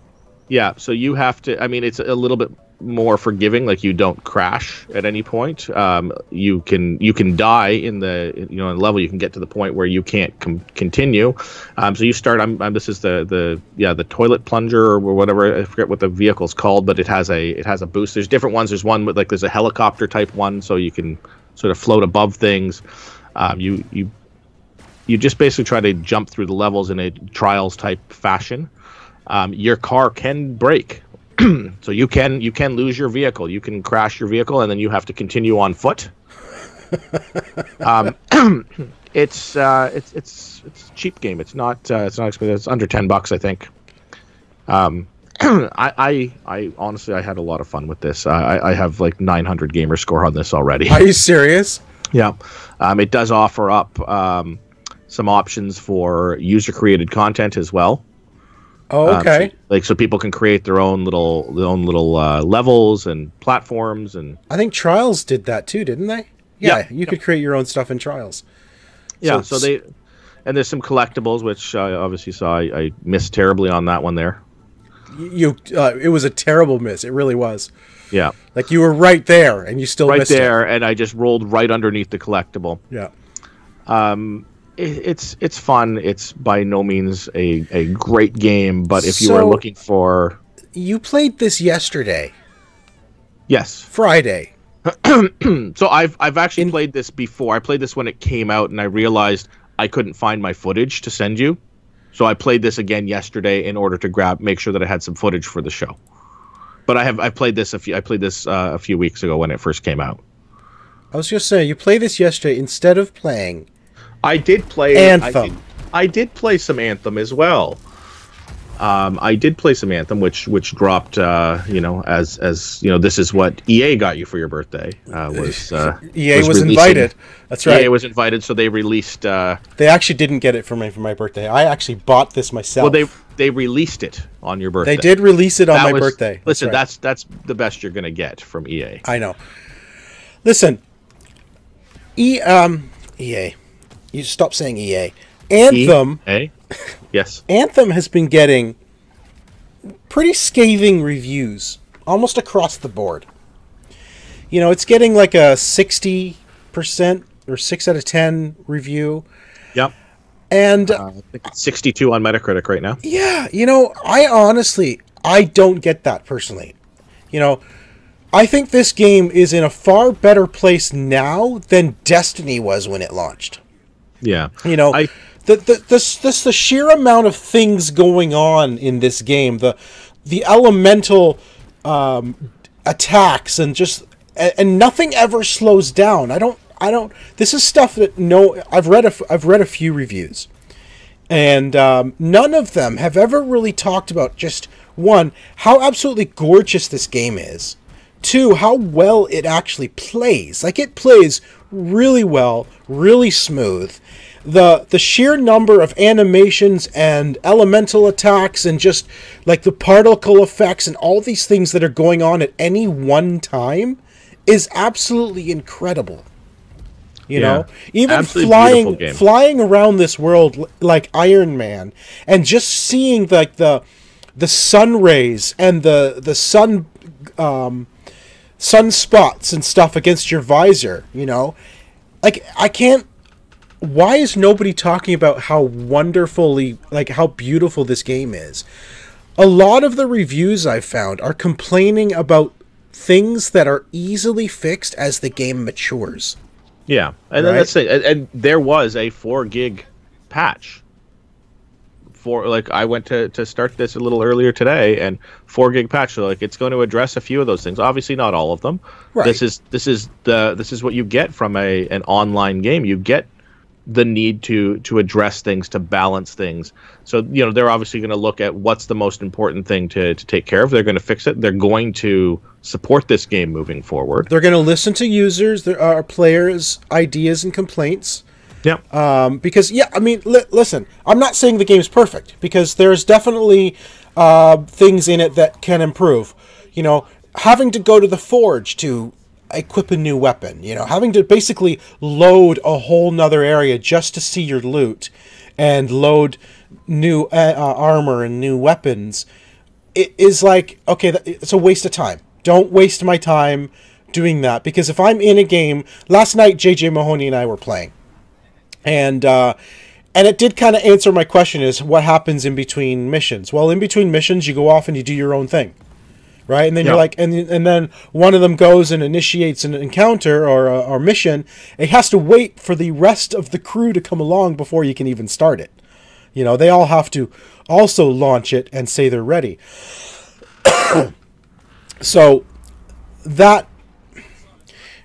Yeah. So you have to. I mean, it's a little bit more forgiving. Like you don't crash at any point. You can die in the level. You can get to the point where you can't continue. So you start. This is the toilet plunger or whatever. I forget what the vehicle's called, but it has a boost. There's different ones. There's one with there's a helicopter type one, so you can sort of float above things. You just basically try to jump through the levels in a Trials type fashion. Your car can break. So you can lose your vehicle. You can crash your vehicle, and then you have to continue on foot. It's a cheap game. It's not expensive. It's under $10, I think. I honestly I had a lot of fun with this. I have like 900 gamer score on this already. Are you serious? Yeah. It does offer up some options for user created content as well. Oh, okay. So people can create their own little levels and platforms, and I think Trials did that too, didn't they? Yeah, you could create your own stuff in Trials. Yeah, so there's some collectibles, which I obviously saw. I missed terribly on that one there. It was a terrible miss. It really was. Yeah, like you were right there, and you still missed there, it. and I just rolled right underneath the collectible. Yeah. It's fun. It's by no means a great game, but if you are looking for... You played this yesterday. Yes. Friday. So I've actually played this before. I played this when it came out, and I realized I couldn't find my footage to send you. So I played this again yesterday in order to make sure that I had some footage for the show. But I played this a few weeks ago when it first came out. I was just saying, you played this yesterday instead of playing... I did play Anthem. I did play some Anthem as well. I did play some Anthem, which dropped. As this is what EA got you for your birthday. EA was invited. That's right. EA was invited, so they released. They actually didn't get it for my birthday. I actually bought this myself. Well, they released it on your birthday. They did release it on my birthday. Listen, that's the best you're gonna get from EA. I know. Listen, EA. You stop saying EA. Anthem. EA? Yes. Anthem has been getting pretty scathing reviews almost across the board. It's getting like a 60% or 6 out of 10 review. Yep. And I think it's 62 on Metacritic right now. Yeah, I don't get that personally. I think this game is in a far better place now than Destiny was when it launched. Yeah. The sheer amount of things going on in this game, the elemental attacks and nothing ever slows down. I don't this is stuff that I've read a few reviews, and none of them have ever really talked about just one, how absolutely gorgeous this game is. Two, how well it actually plays. Like, it plays really well, really smooth. The sheer number of animations and elemental attacks and just like the particle effects and all these things that are going on at any one time is absolutely incredible. Even flying around this world like Iron Man and just seeing like the sun rays and the sun sunspots and stuff against your visor, like I can't. Why is nobody talking about how wonderfully, like how beautiful this game is? a lot of the reviews I've found are complaining about things that are easily fixed as the game matures. Yeah, and then that's it. And there was a 4 gig patch. I went to start this a little earlier today, and 4 gig patch. So it's going to address a few of those things. Obviously, not all of them. Right. This is what you get from an online game. You get the need to address things, to balance things. So they're obviously going to look at what's the most important thing to take care of. They're going to fix it. They're going to support this game moving forward. They're going to listen to users, players' ideas and complaints. Yeah. Because listen, I'm not saying the game's perfect, because there's definitely things in it that can improve. Having to go to the forge to equip a new weapon, having to basically load a whole nother area just to see your loot and load new armor and new weapons. It is it's a waste of time. Don't waste my time doing that, because if I'm in a game, last night JJ Mahoney and I were playing, and it did kind of answer my question, is what happens in between missions. Well, in between missions, you go off and you do your own thing. Right, and then you're like, and then one of them goes and initiates an encounter or mission. It has to wait for the rest of the crew to come along before you can even start it. They all have to also launch it and say they're ready. So that,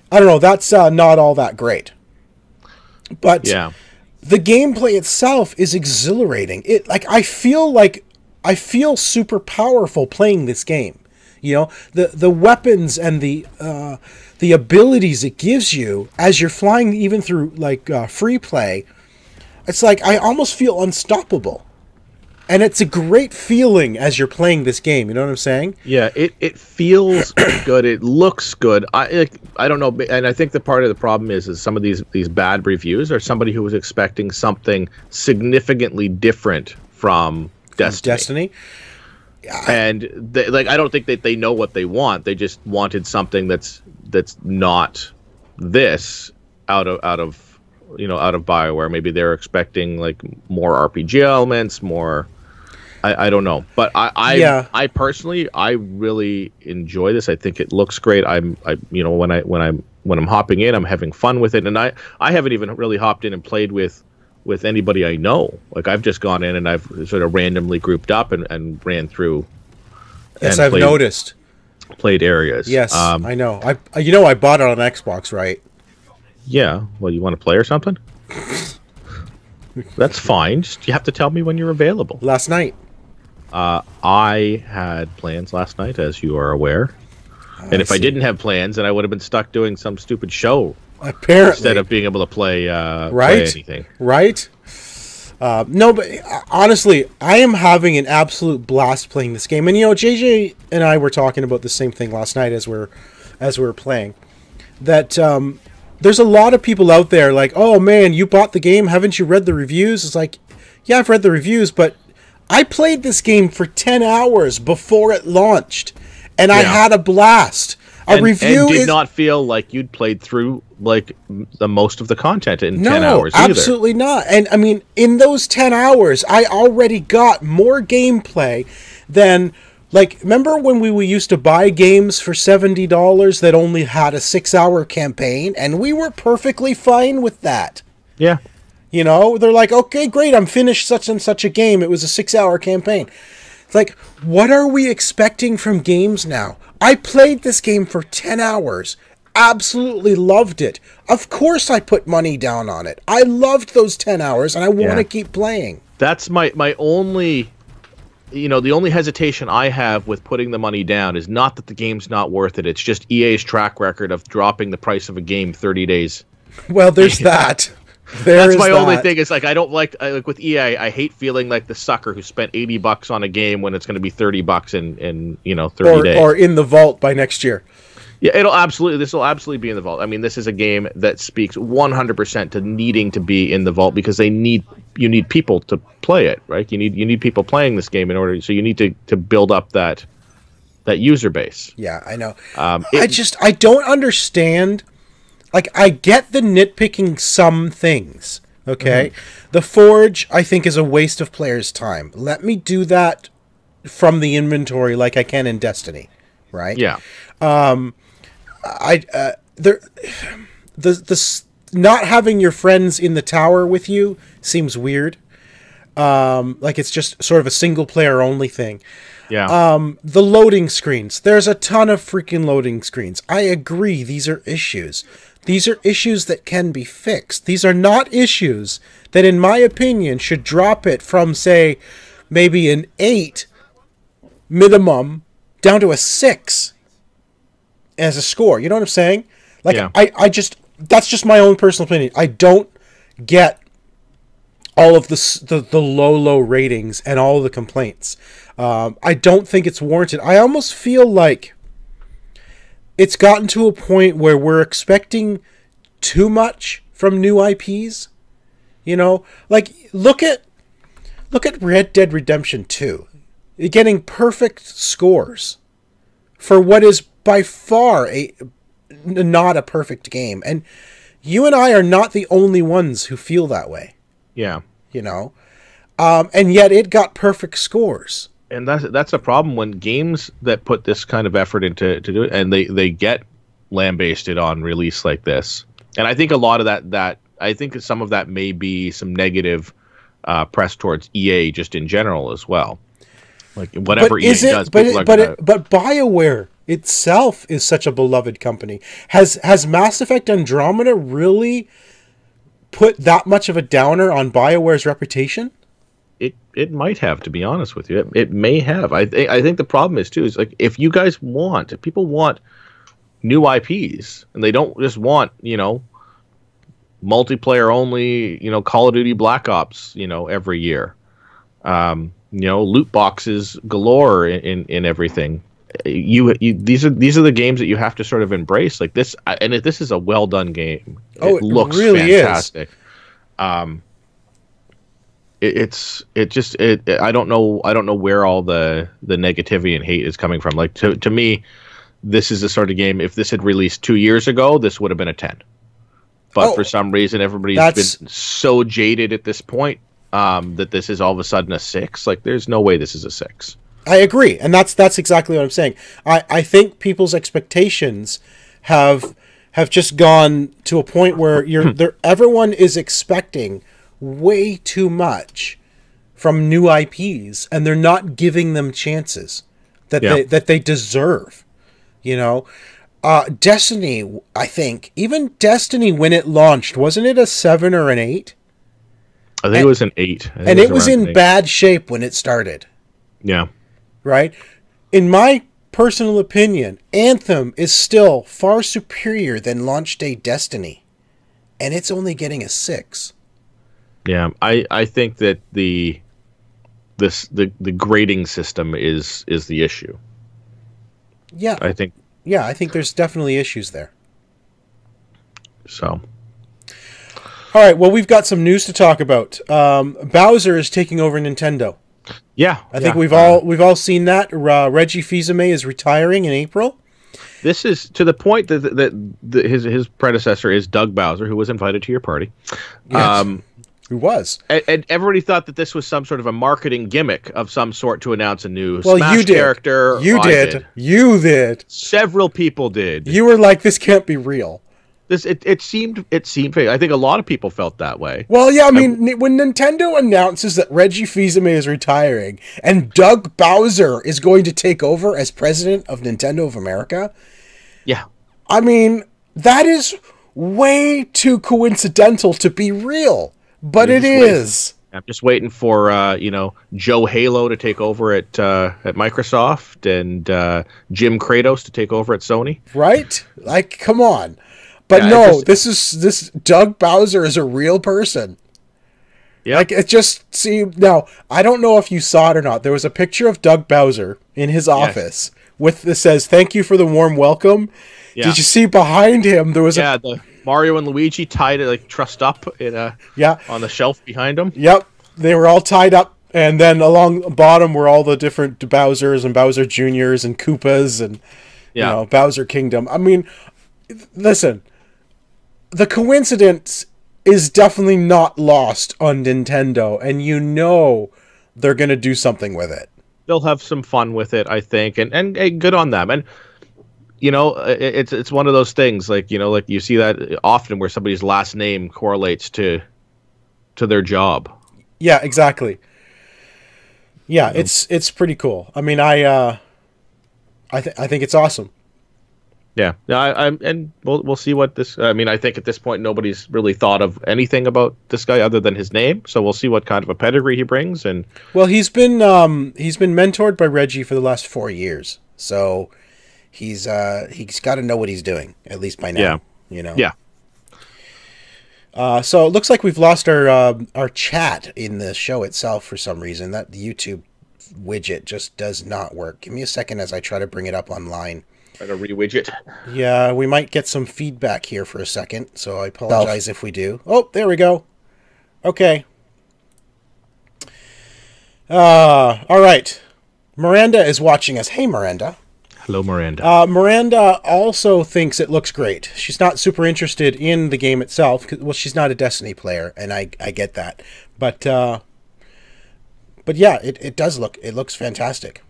I don't know, that's not all that great. But the gameplay itself is exhilarating. I feel super powerful playing this game. The weapons and the abilities it gives you as you're flying, even through free play. It's I almost feel unstoppable, and it's a great feeling as you're playing this game. You know what I'm saying? Yeah, it feels good. It looks good. I don't know, and I think the part of the problem is some of these bad reviews are somebody who was expecting something significantly different from Destiny. And I don't think that they know what they want. They just wanted something that's not this out of BioWare. Maybe they're expecting more RPG elements, more. I don't know, but I personally really enjoy this. I think it looks great. When I'm hopping in, I'm having fun with it, and I haven't even really hopped in and played with anybody I know. I've just gone in and I've sort of randomly grouped up and ran through. Yes, I've noticed. Played areas. Yes, I know. I bought it on Xbox, right? Yeah. Well, you want to play or something? That's fine. Just, you have to tell me when you're available. Last night. I had plans last night, as you are aware. And if I didn't have plans, then I would have been stuck doing some stupid show. Apparently. Instead of being able to play anything. Right? No, but honestly, I am having an absolute blast playing this game. And JJ and I were talking about the same thing last night as we were playing. That there's a lot of people out there oh man, you bought the game, haven't you read the reviews? It's yeah, I've read the reviews, but I played this game for 10 hours before it launched, and I had a blast. And did not feel like you'd played through the most of the content in 10 hours either. Absolutely not. And I mean, in those 10 hours, I already got more gameplay than remember when we used to buy games for $70 that only had a 6-hour campaign, and we were perfectly fine with that. Yeah. They're okay, great, I'm finished such and such a game. It was a 6-hour campaign. It's what are we expecting from games now? I played this game for 10 hours, absolutely loved it. Of course I put money down on it. I loved those 10 hours, and I want to keep playing. That's my only, the only hesitation I have with putting the money down is not that the game's not worth it. It's just EA's track record of dropping the price of a game 30 days. Well, there's that. That's my only thing. Is I don't like with EA. I hate feeling like the sucker who spent $80 on a game when it's going to be $30 in 30 days, or in the vault by next year. Yeah, this will absolutely be in the vault. I mean, this is a game that speaks 100% to needing to be in the vault, because you need people to play it, right? You need people playing this game in order. So you need to build up that user base. Yeah, I know. I don't understand. I get the nitpicking some things, okay? Mm-hmm. The Forge, I think, is a waste of players' time. Let me do that from the inventory like I can in Destiny, right? Yeah. The not having your friends in the tower with you seems weird. Like it's just sort of a single player only thing. Yeah. The loading screens. There's a ton of freaking loading screens. I agree. These are issues. These are issues that can be fixed. These are not issues that, in my opinion, should drop it from, say, maybe an 8 minimum down to a 6 as a score. You know what I'm saying? Like, Yeah. I just, that's just my own personal opinion. I don't get all of the low ratings and all of the complaints. I don't think it's warranted. I almost feel like it's gotten to a point where we're expecting too much from new IPs. You know, like look at Red Dead Redemption 2. You're getting perfect scores for what is by far not a perfect game. And you and I are not the only ones who feel that way. Yeah. You know? And yet it got perfect scores. And that's a problem when games that put this kind of effort into to do it, and they get lambasted on release like this. And I think a lot of that I think some of that may be some negative press towards EA just in general as well. Like whatever EA does, but BioWare itself is such a beloved company. Has Mass Effect Andromeda really put that much of a downer on BioWare's reputation? It might have, to be honest with you. It may have. I think the problem is too is like if people want new IPs and they don't just want, you know, multiplayer only, you know, Call of Duty Black Ops, you know, every year. You know, loot boxes galore in everything. These are the games that you have to sort of embrace like this, and this is a well done game. Oh, it looks really fantastic. I don't know where all the negativity and hate is coming from. Like to me, this is the sort of game, if this had released 2 years ago, this would have been a 10. But for some reason, everybody's been so jaded at this point that this is all of a sudden a 6. Like, there's no way this is a 6. I agree, and that's exactly what I'm saying. I think people's expectations have just gone to a point where everyone is expecting way too much from new IPs, and they're not giving them chances that they deserve. You know, Destiny. I think even Destiny when it launched, wasn't it a 7 or an 8? I think it was an 8, and it was in bad shape when it started. Yeah. Right? In my personal opinion, Anthem is still far superior than launch day Destiny. And it's only getting a 6. Yeah, I think that the grading system is the issue. Yeah. I think there's definitely issues there. So. All right, well, we've got some news to talk about. Bowser is taking over Nintendo. Yeah, I think we've all seen that. Reggie Fils-Aime is retiring in April. This is to the point that his predecessor is Doug Bowser, who was invited to your party. Yes. Who was? And everybody thought that this was some sort of a marketing gimmick of some sort to announce a new Smash character. You did. Several people did. You were like, this can't be real. It seemed fake. I think a lot of people felt that way. Well, yeah, I mean, when Nintendo announces that Reggie Fils-Aime is retiring and Doug Bowser is going to take over as president of Nintendo of America, yeah, I mean, that is way too coincidental to be real, but it is. I'm just waiting for Joe Halo to take over at Microsoft and Jim Kratos to take over at Sony. Right? Like, come on. But this Doug Bowser is a real person. Yeah. Like, it just seemed... Now, I don't know if you saw it or not. There was a picture of Doug Bowser in his office that says, "Thank you for the warm welcome." Yeah. Did you see behind him there was the Mario and Luigi tied it, like, trussed up on the shelf behind them. Yep. They were all tied up, and then along the bottom were all the different Bowsers and Bowser Juniors and Koopas and Bowser Kingdom. I mean, listen... The coincidence is definitely not lost on Nintendo, and they're going to do something with it. they'll have some fun with it, I think, and hey, good on them. And it's one of those things, like like you see that often where somebody's last name correlates to their job. Yeah, exactly. Yeah, it's pretty cool. I mean, I think it's awesome. Yeah, and we'll see what this. I mean, I think at this point nobody's really thought of anything about this guy other than his name. So we'll see what kind of a pedigree he brings. And well, he's been mentored by Reggie for the last 4 years, so he's got to know what he's doing, at least by now. Yeah. Yeah. So it looks like we've lost our chat in the show itself for some reason. That YouTube widget just does not work. Give me a second as I try to bring it up online. Try to re-widget. Yeah, we might get some feedback here for a second, so I apologize if we do. Oh, there we go. Okay. All right. Miranda is watching us. Hey, Miranda. Hello, Miranda. Miranda also thinks it looks great. She's not super interested in the game itself. Well, she's not a Destiny player, and I get that. But yeah, it does look. It looks fantastic.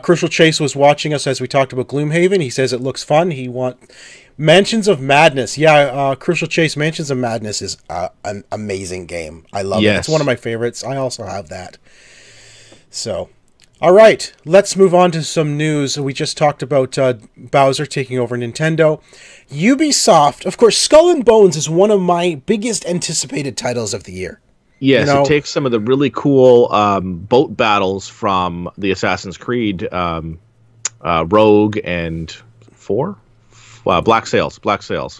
Crucial Chase was watching us as we talked about Gloomhaven. He says it looks fun. He Mansions of Madness. Yeah, Crucial Chase Mansions of Madness is an amazing game. I love it. It's one of my favorites. I also have that. So, all right, let's move on to some news. We just talked about Bowser taking over Nintendo. Ubisoft, of course, Skull and Bones is one of my biggest anticipated titles of the year. Yes, it takes some of the really cool boat battles from the Assassin's Creed Rogue and 4? Black Sails. Black Flag?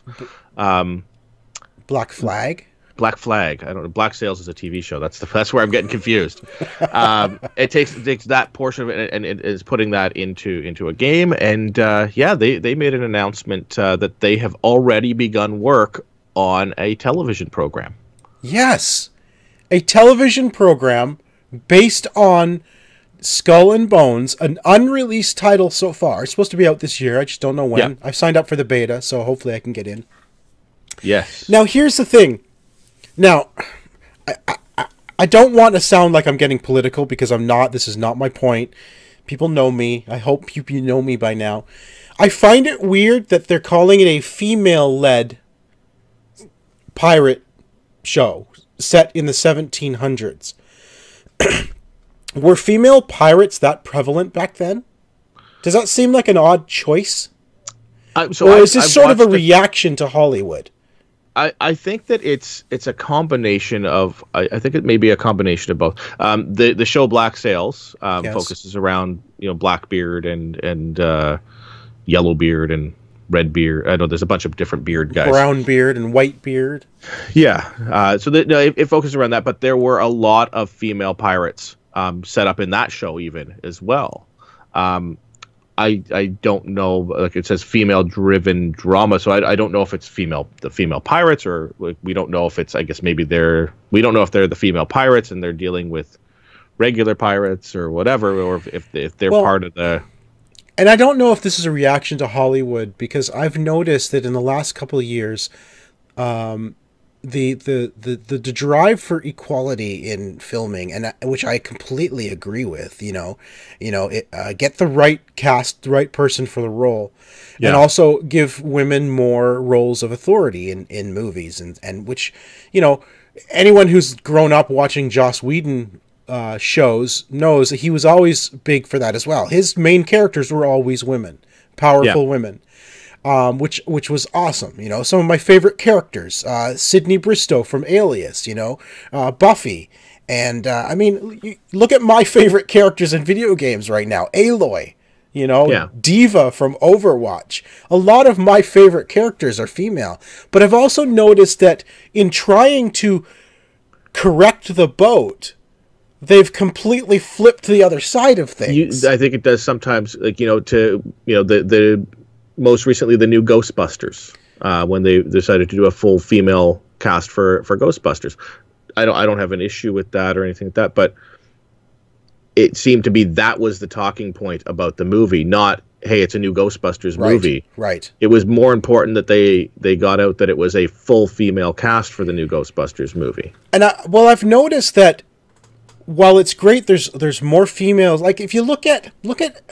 Black Flag. I don't know. Black Sails is a TV show. That's where I'm getting confused. It takes that portion of it and it is putting that into a game. And they made an announcement that they have already begun work on a television program. Yes. A television program based on Skull and Bones, an unreleased title so far. It's supposed to be out this year. I just don't know when. Yeah. I've signed up for the beta, so hopefully I can get in. Yes. Now, here's the thing. Now, I don't want to sound like I'm getting political because I'm not. This is not my point. People know me. I hope you know me by now. I find it weird that they're calling it a female-led pirate show set in the 1700s. Were female pirates that prevalent back then? Does that seem like an odd choice? Or is this sort of a reaction to Hollywood? I think that it's a combination of I think it may be a combination of both. The show Black Sails focuses around Blackbeard and Yellowbeard and Redbeard. I know there's a bunch of different beard guys. Brownbeard and Whitebeard. Yeah. So it focuses around that, but there were a lot of female pirates set up in that show even as well. I don't know, like it says female-driven drama, so I don't know if it's the female pirates, or like, we don't know if it's, I guess maybe we don't know if they're the female pirates and they're dealing with regular pirates or whatever, or if they're part of the... And I don't know if this is a reaction to Hollywood, because I've noticed that in the last couple of years, the drive for equality in filming, and which I completely agree with, get the right cast, the right person for the role, and also give women more roles of authority in movies, and which, anyone who's grown up watching Joss Whedon shows knows that he was always big for that as well. His main characters were always women, powerful women. Which was awesome. Some of my favorite characters, Sydney Bristow from Alias, Buffy. And, look at my favorite characters in video games right now. Aloy, Diva from Overwatch. A lot of my favorite characters are female. But I've also noticed that in trying to correct the boat, they've completely flipped the other side of things. I think it does sometimes, the most recently the new Ghostbusters, when they decided to do a full female cast for Ghostbusters. I don't have an issue with that or anything like that, but it seemed to be that was the talking point about the movie, not, hey, it's a new Ghostbusters movie. Right. It was more important that they got out that it was a full female cast for the new Ghostbusters movie. And I've noticed that while it's great, there's more females. Like if you look at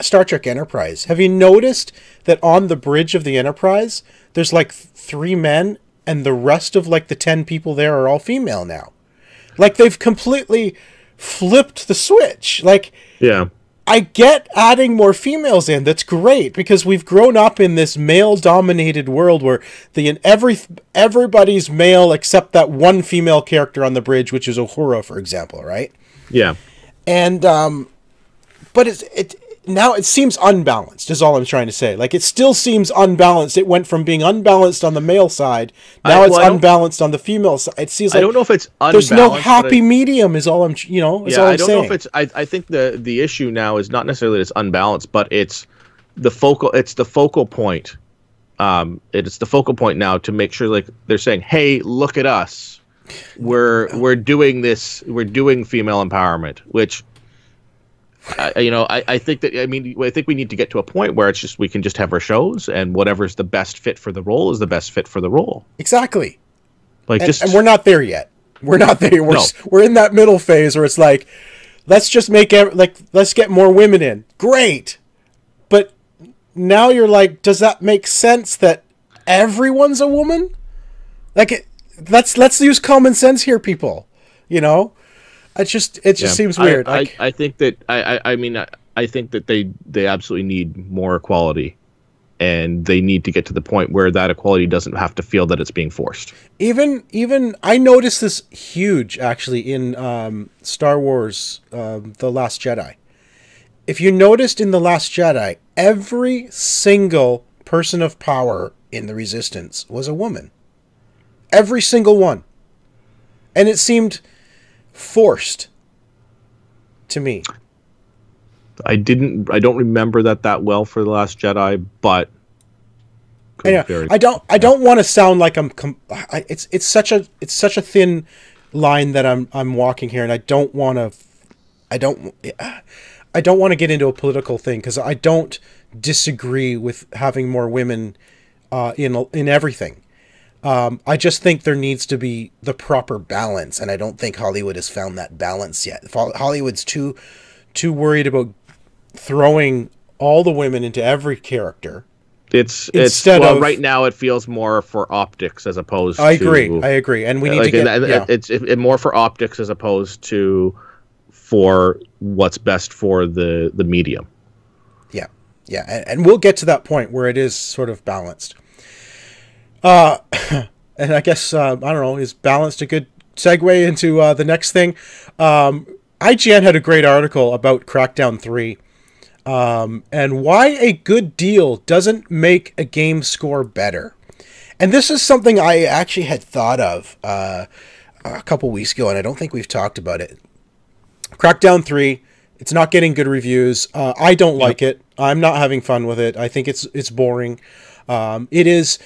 Star Trek Enterprise, have you noticed that on the bridge of the Enterprise, there's like 3 men, and the rest of like the 10 people there are all female now. Like they've completely flipped the switch. Like, Yeah. I get adding more females in. That's great because we've grown up in this male-dominated world where everybody's male except that one female character on the bridge, which is Uhura, for example, right? Yeah. And but now it seems unbalanced. Is all I'm trying to say. Like it still seems unbalanced. It went from being unbalanced on the male side, now it's unbalanced on the female side. It seems like I don't know if it's unbalanced. There's no happy medium. Is all I'm Is all I'm saying. I don't know if it's. I think the issue now is not necessarily that it's unbalanced, but it's the focal. It's the focal point. It's the focal point now to make sure like they're saying, "Hey, look at us. We're doing this. We're doing female empowerment," which. I think that I think we need to get to a point where it's just we can just have our shows and whatever's the best fit for the role is the best fit for the role. Exactly. Like and we're not there yet. We're not there. We're in that middle phase where it's like, let's just let's get more women in. Great, but now you're like, does that make sense that everyone's a woman? Like, let's use common sense here, people. It just seems weird. I think that I think that they absolutely need more equality, and they need to get to the point where that equality doesn't have to feel that it's being forced. Even I noticed this huge actually in Star Wars, The Last Jedi. If you noticed in The Last Jedi, every single person of power in the Resistance was a woman. Every single one, and it seemed forced to me. I don't remember that well for The Last Jedi, but I don't want to sound like it's such a thin line that I'm walking here, and I don't want to get into a political thing because I don't disagree with having more women in everything. I just think there needs to be the proper balance, and I don't think Hollywood has found that balance yet. Hollywood's too worried about throwing all the women into every character. Right now it feels more for optics as opposed to... I agree, and we need to get... It's more for optics as opposed to for what's best for the medium. Yeah, and we'll get to that point where it is sort of balanced. And I guess, I don't know, is balanced a good segue into the next thing? IGN had a great article about Crackdown 3 and why a good deal doesn't make a game score better. And this is something I actually had thought of a couple weeks ago, and I don't think we've talked about it. Crackdown 3, it's not getting good reviews. I don't like it. I'm not having fun with it. I think it's boring. It is...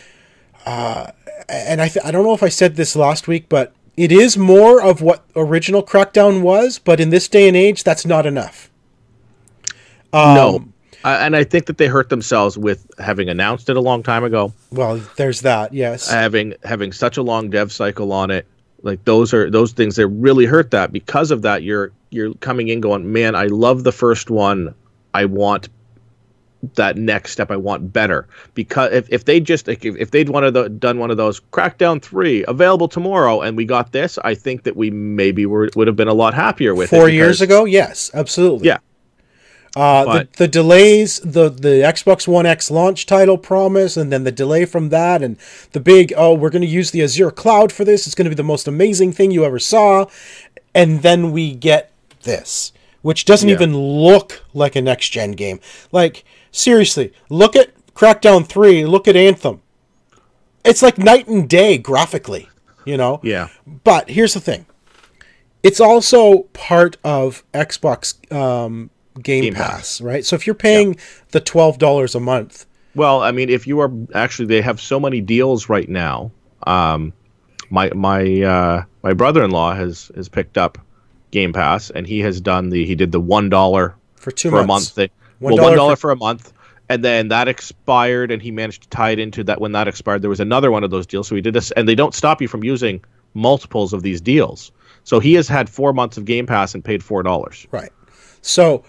and I don't know if I said this last week, but it is more of what original Crackdown was, but in this day and age, that's not enough. No. And I think that they hurt themselves with having announced it a long time ago. Well, there's that, yes. Having such a long dev cycle on it. Like those things that really hurt that. Because of that, you're coming in going, man, I love the first one. I want that next step. I want better, because if they'd done one of those Crackdown 3 available tomorrow and we got this, I think that we maybe would have been a lot happier with 4 years ago. Yes, absolutely. Yeah. The delays, the Xbox One X launch title promise, and then the delay from that, and the big, we're going to use the Azure cloud for this. It's going to be the most amazing thing you ever saw. And then we get this, which doesn't even look like a next-gen game. Like, seriously, look at Crackdown 3, look at Anthem. It's like night and day graphically, Yeah. But here's the thing. It's also part of Xbox Game Pass, right? So if you're paying the $12 a month... Well, I mean, if you are... Actually, they have so many deals right now. My brother-in-law has picked up Game Pass, and he did the $1 for 2 months. A month thing. $1 for a month, and then that expired, and he managed to tie it into that. When that expired, there was another one of those deals. So he did this, and they don't stop you from using multiples of these deals. So he has had 4 months of Game Pass and paid $4. Right. So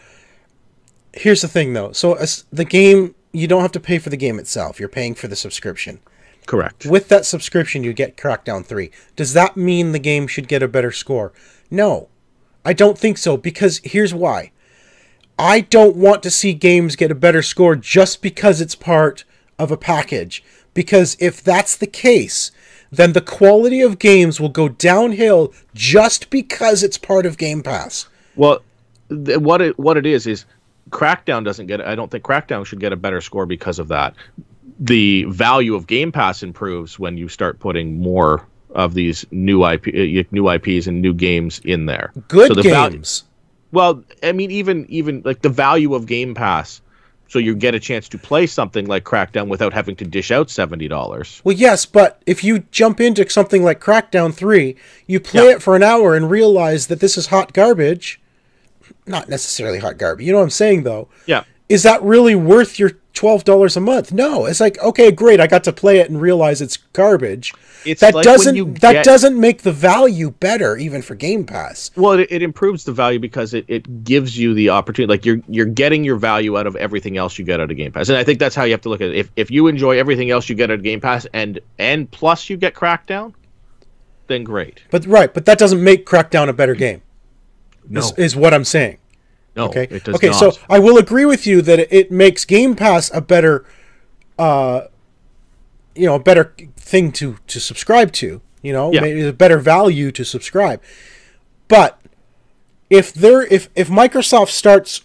here's the thing, though. So the game, you don't have to pay for the game itself. You're paying for the subscription. Correct. With that subscription, you get Crackdown 3. Does that mean the game should get a better score? No, I don't think so, because here's why. I don't want to see games get a better score just because it's part of a package. Because if that's the case, then the quality of games will go downhill just because it's part of Game Pass. Well, what it is Crackdown doesn't get. I don't think Crackdown should get a better score because of that. The value of Game Pass improves when you start putting more of these new IPs and new games in there. Good games. Well, I mean, even like the value of Game Pass, so you get a chance to play something like Crackdown without having to dish out $70. Well, yes, but if you jump into something like Crackdown 3, you play it for an hour and realize that this is hot garbage. Not necessarily hot garbage. You know what I'm saying, though? Yeah. Is that really worth your $12 a month? No. It's like, okay, great, I got to play it and realize it's garbage. Doesn't make the value better, even for Game Pass. Well, it improves the value because it gives you the opportunity. Like you're getting your value out of everything else you get out of Game Pass, and I think that's how you have to look at it. If you enjoy everything else you get out of Game Pass, and plus you get Crackdown, then great. But that doesn't make Crackdown a better game. No, is what I'm saying. No, okay. It does okay, not. So I will agree with you that it makes Game Pass a better, a better thing to subscribe to. Maybe a better value to subscribe. But if Microsoft starts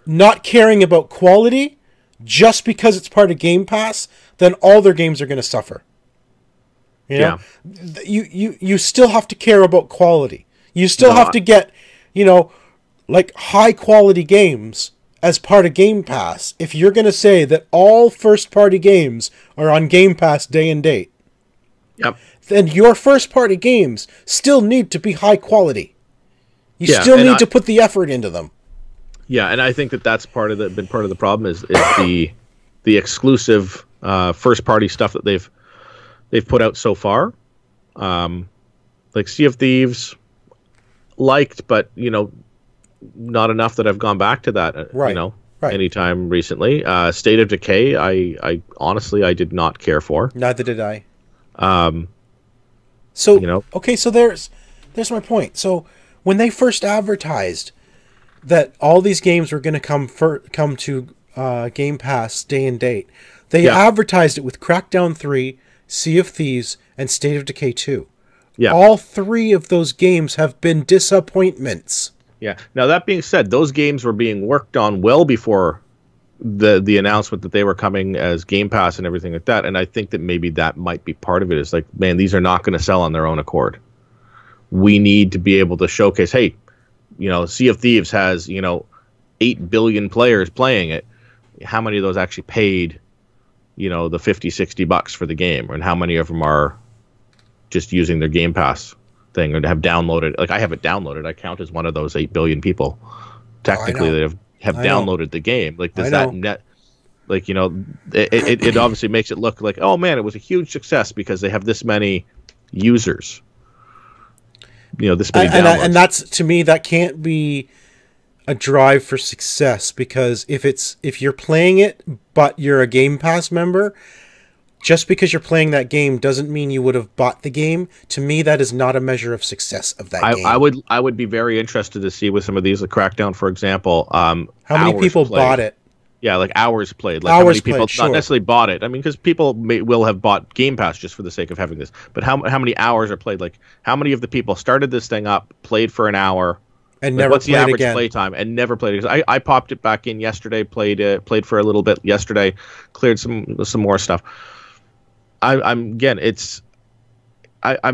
not caring about quality just because it's part of Game Pass, then all their games are going to suffer. You still have to care about quality. You still have to get, like high quality games as part of Game Pass. If you're going to say that all first party games are on Game Pass day and date, then your first party games still need to be high quality. You still need to put the effort into them. Yeah, and I think that's been part of the problem is the exclusive first party stuff that they've put out so far. Like Sea of Thieves, liked, but not enough that I've gone back to that. Anytime recently. State of Decay, I honestly I did not care for. Neither did I. Okay, so there's my point. So when they first advertised that all these games were going to come to Game Pass day and date, they advertised it with Crackdown 3, Sea of Thieves, and State of Decay 2. Yeah. All three of those games have been disappointments. Yeah. Now, that being said, those games were being worked on well before the announcement that they were coming as Game Pass and everything like that. And I think that maybe that might be part of it. Is like, man, these are not going to sell on their own accord. We need to be able to showcase, hey, Sea of Thieves has, 8 billion players playing it. How many of those actually paid, the $50-$60 for the game? And how many of them are just using their Game Pass thing or have downloaded? Like, I have it downloaded. I count as one of those 8 billion people technically that have downloaded the game. Like, does that net, like, it obviously makes it look like, oh man, it was a huge success because they have this many users, this many downloads. And that's, to me, that can't be a drive for success, because if you're playing it but you're a Game Pass member, just because you're playing that game doesn't mean you would have bought the game. To me, that is not a measure of success of that game. I would be very interested to see with some of these, like Crackdown, for example. How many people bought it? Yeah, like hours played. Like, how many people not necessarily bought it? I mean, because people will have bought Game Pass just for the sake of having this. But how many hours are played? Like, how many of the people started this thing up, played for an hour, and never what's the average again? Play time, and never played it? Because I popped it back in yesterday, played for a little bit yesterday, cleared some more stuff. I'm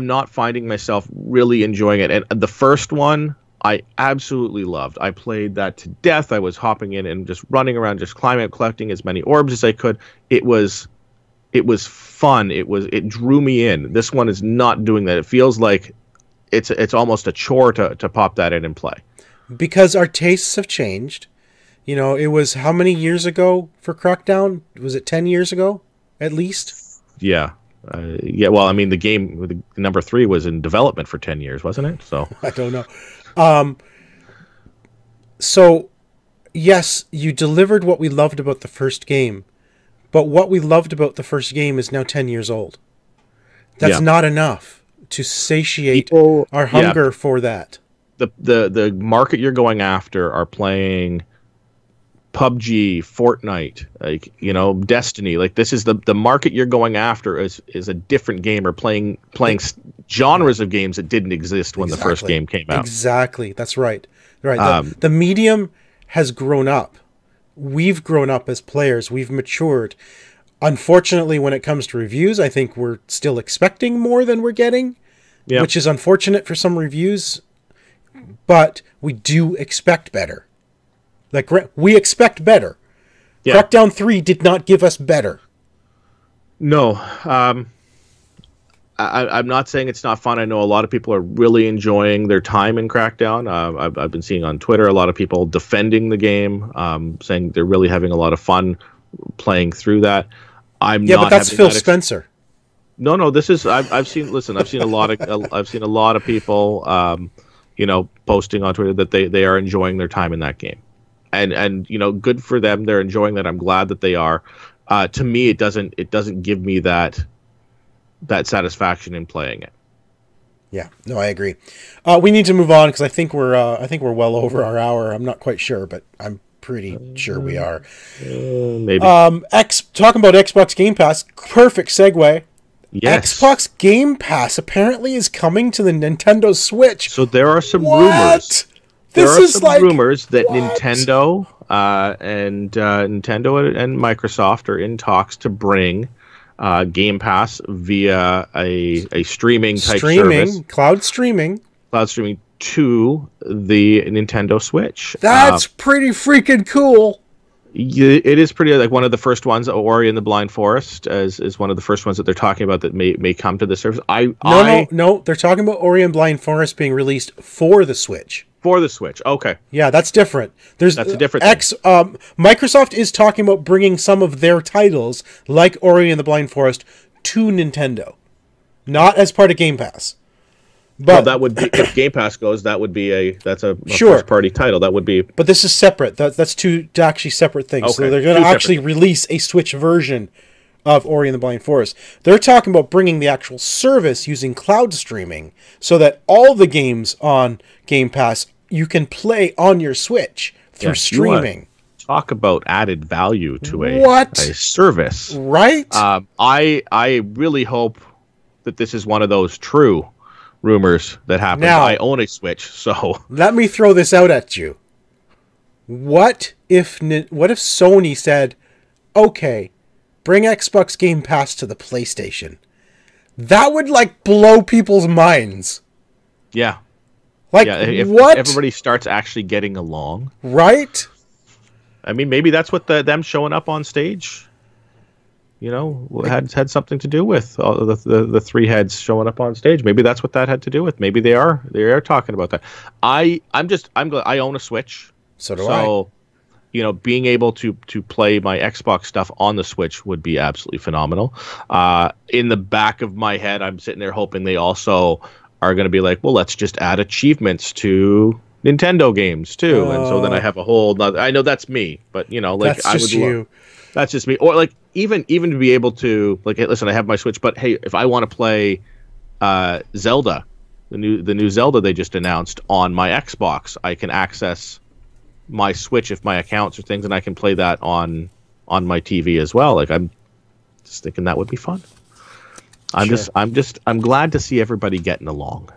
not finding myself really enjoying it. And the first one, I absolutely loved. I played that to death. I was hopping in and just running around, just climbing up, collecting as many orbs as I could. It was fun. It drew me in. This one is not doing that. It feels like it's almost a chore to pop that in and play. Because our tastes have changed. It was how many years ago for Crackdown? Was it 10 years ago, at least? Yeah. Yeah, well, I mean, the number 3 was in development for 10 years, wasn't it? So I don't know. So, yes, you delivered what we loved about the first game, but what we loved about the first game is now 10 years old. That's not enough to satiate our hunger for that. The market you're going after are playing PUBG, Fortnite, like, you know, Destiny. Like, this is the market you're going after is a different game, or playing genres of games that didn't exist when the first game came out. Exactly. That's right. Right. The medium has grown up. We've grown up as players. We've matured. Unfortunately, when it comes to reviews, I think we're still expecting more than we're getting, which is unfortunate for some reviews, but we do expect better. Like, we expect better. Yeah. Crackdown 3 did not give us better. No. I'm not saying it's not fun. I know a lot of people are really enjoying their time in Crackdown. I've been seeing on Twitter a lot of people defending the game, saying they're really having a lot of fun playing through that. But that's Phil Spencer. No. This is I've seen a lot of people, you know, posting on Twitter that they are enjoying their time in that game. And you know, good for them. They're enjoying that. I'm glad that they are. To me, it doesn't give me that satisfaction in playing it. Yeah, no, I agree. We need to move on because I think we're well over our hour. I'm not quite sure, but I'm pretty sure we are. Maybe. Talking about Xbox Game Pass, perfect segue. Yes. Xbox Game Pass apparently is coming to the Nintendo Switch. So there are some rumors. There are some rumors that Nintendo and Microsoft are in talks to bring Game Pass via a streaming type service, cloud streaming to the Nintendo Switch. That's pretty freaking cool. It is pretty, like, one of the first ones. Ori and the Blind Forest is one of the first ones that they're talking about that may come to the service. No, they're talking about Ori and Blind Forest being released for the Switch. For the Switch, okay. Yeah, that's different. That's a different thing. Microsoft is talking about bringing some of their titles, like Ori and the Blind Forest, to Nintendo, not as part of Game Pass. But that would be, if Game Pass goes, that's a sure. first party title. That would be. But this is separate. That's two actually separate things. Okay. So they're going to actually release a Switch version of Ori and the Blind Forest. They're talking about bringing the actual service using cloud streaming so that all the games on Game Pass you can play on your Switch through streaming. Talk about added value to a service. Right? I really hope that this is one of those true rumors that happen. Now, I own a Switch, so let me throw this out at you. What if Sony said, "Okay, bring Xbox Game Pass to the PlayStation"? That would blow people's minds. Yeah. If what? Everybody starts actually getting along. Right? I mean, maybe that's what them showing up on stage, had something to do with all the three heads showing up on stage. Maybe that's what that had to do with. Maybe they are talking about that. I own a Switch. So do I. Being able to play my Xbox stuff on the Switch would be absolutely phenomenal. In the back of my head, I'm sitting there hoping they also are going to be like, well, let's just add achievements to Nintendo games too. And so then I have a whole nother, I know that's me, but that's just you. That's just me. Or even to be able to hey, listen, I have my Switch, but hey, if I want to play Zelda, the new Zelda they just announced on my Xbox, I can access my Switch if my accounts or things, and I can play that on my TV as well. I'm just thinking that would be fun. I'm glad to see everybody getting along.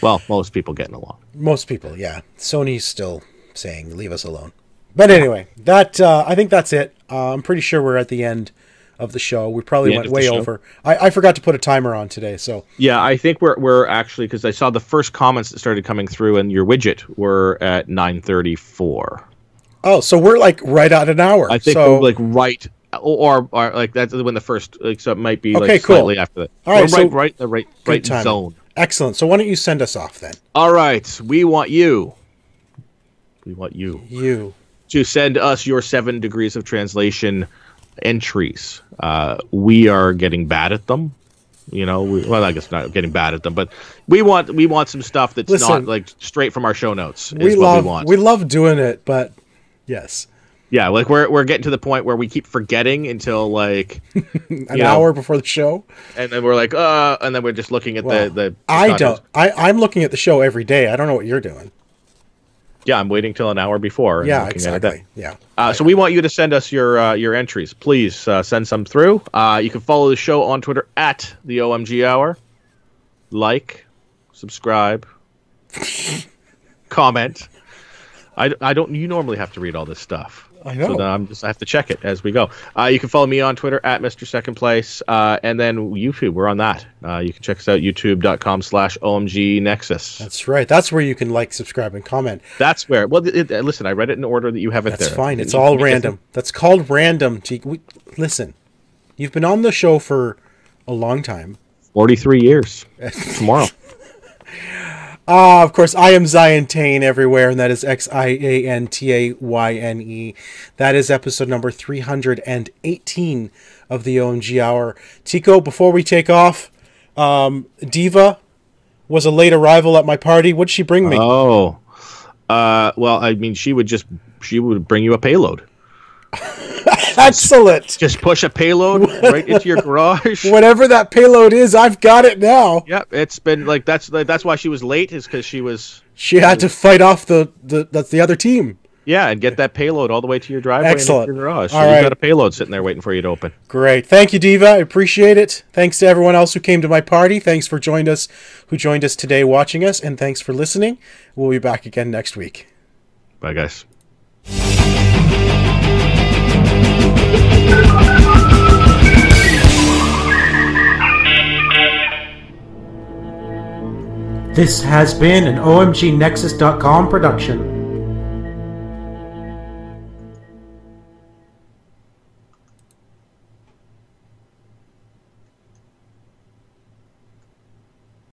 Well, most people getting along. Most people, yeah. Sony's still saying, leave us alone. But anyway, I think that's it. I'm pretty sure we're at the end of the show. We probably went way over. I forgot to put a timer on today, so. Yeah, I think we're actually, because I saw the first comments that started coming through and your widget were at 9:34. Oh, so we're right at an hour. I think we're right, or that's when the first, so it might be slightly after that. All right, so right zone. Excellent. So why don't you send us off then? All right. We want you to send us your 7 degrees of translation entries. We are getting bad at them. Well, I guess not getting bad at them, but we want some stuff that's not like straight from our show notes. We love doing it, but yes. Yeah, like we're getting to the point where we keep forgetting until like an hour before the show, and then we're like, and then we're just looking at the. I'm looking at the show every day. I don't know what you're doing. Yeah, I'm waiting till an hour before. Yeah, exactly. Yeah. So we want you to send us your entries. Please send some through. You can follow the show on Twitter at the OMG Hour. Like, subscribe, comment. I don't. You normally have to read all this stuff. I know. So I have to check it as we go. You can follow me on Twitter at Mr. Second Place, and then YouTube. We're on that. You can check us out youtube.com/OMG Nexus. That's right. That's where you can like, subscribe, and comment. That's where. Well, listen. I read it in order that you have it there. That's fine. It's all random. That's called random. Listen, you've been on the show for a long time. 43 years. Tomorrow. Of course, I am Ziantane everywhere, and that is XiantaYne. That is episode number 318 of the OMG Hour. Tico, before we take off, Diva was a late arrival at my party. What'd she bring me? Oh, well, I mean, she would bring you a payload. Excellent. Just push a payload right into your garage. Whatever that payload is, I've got it now. Yep, it's been like that's why she was late, is because she had to fight off the other team. Yeah, and get that payload all the way to your driveway. Excellent. And your garage. So all right. You've got a payload sitting there waiting for you to open. Great. Thank you, Diva. I appreciate it. Thanks to everyone else who came to my party. Thanks for joined us today watching us, and thanks for listening. We'll be back again next week. Bye, guys. This has been an OMGNexus.com production.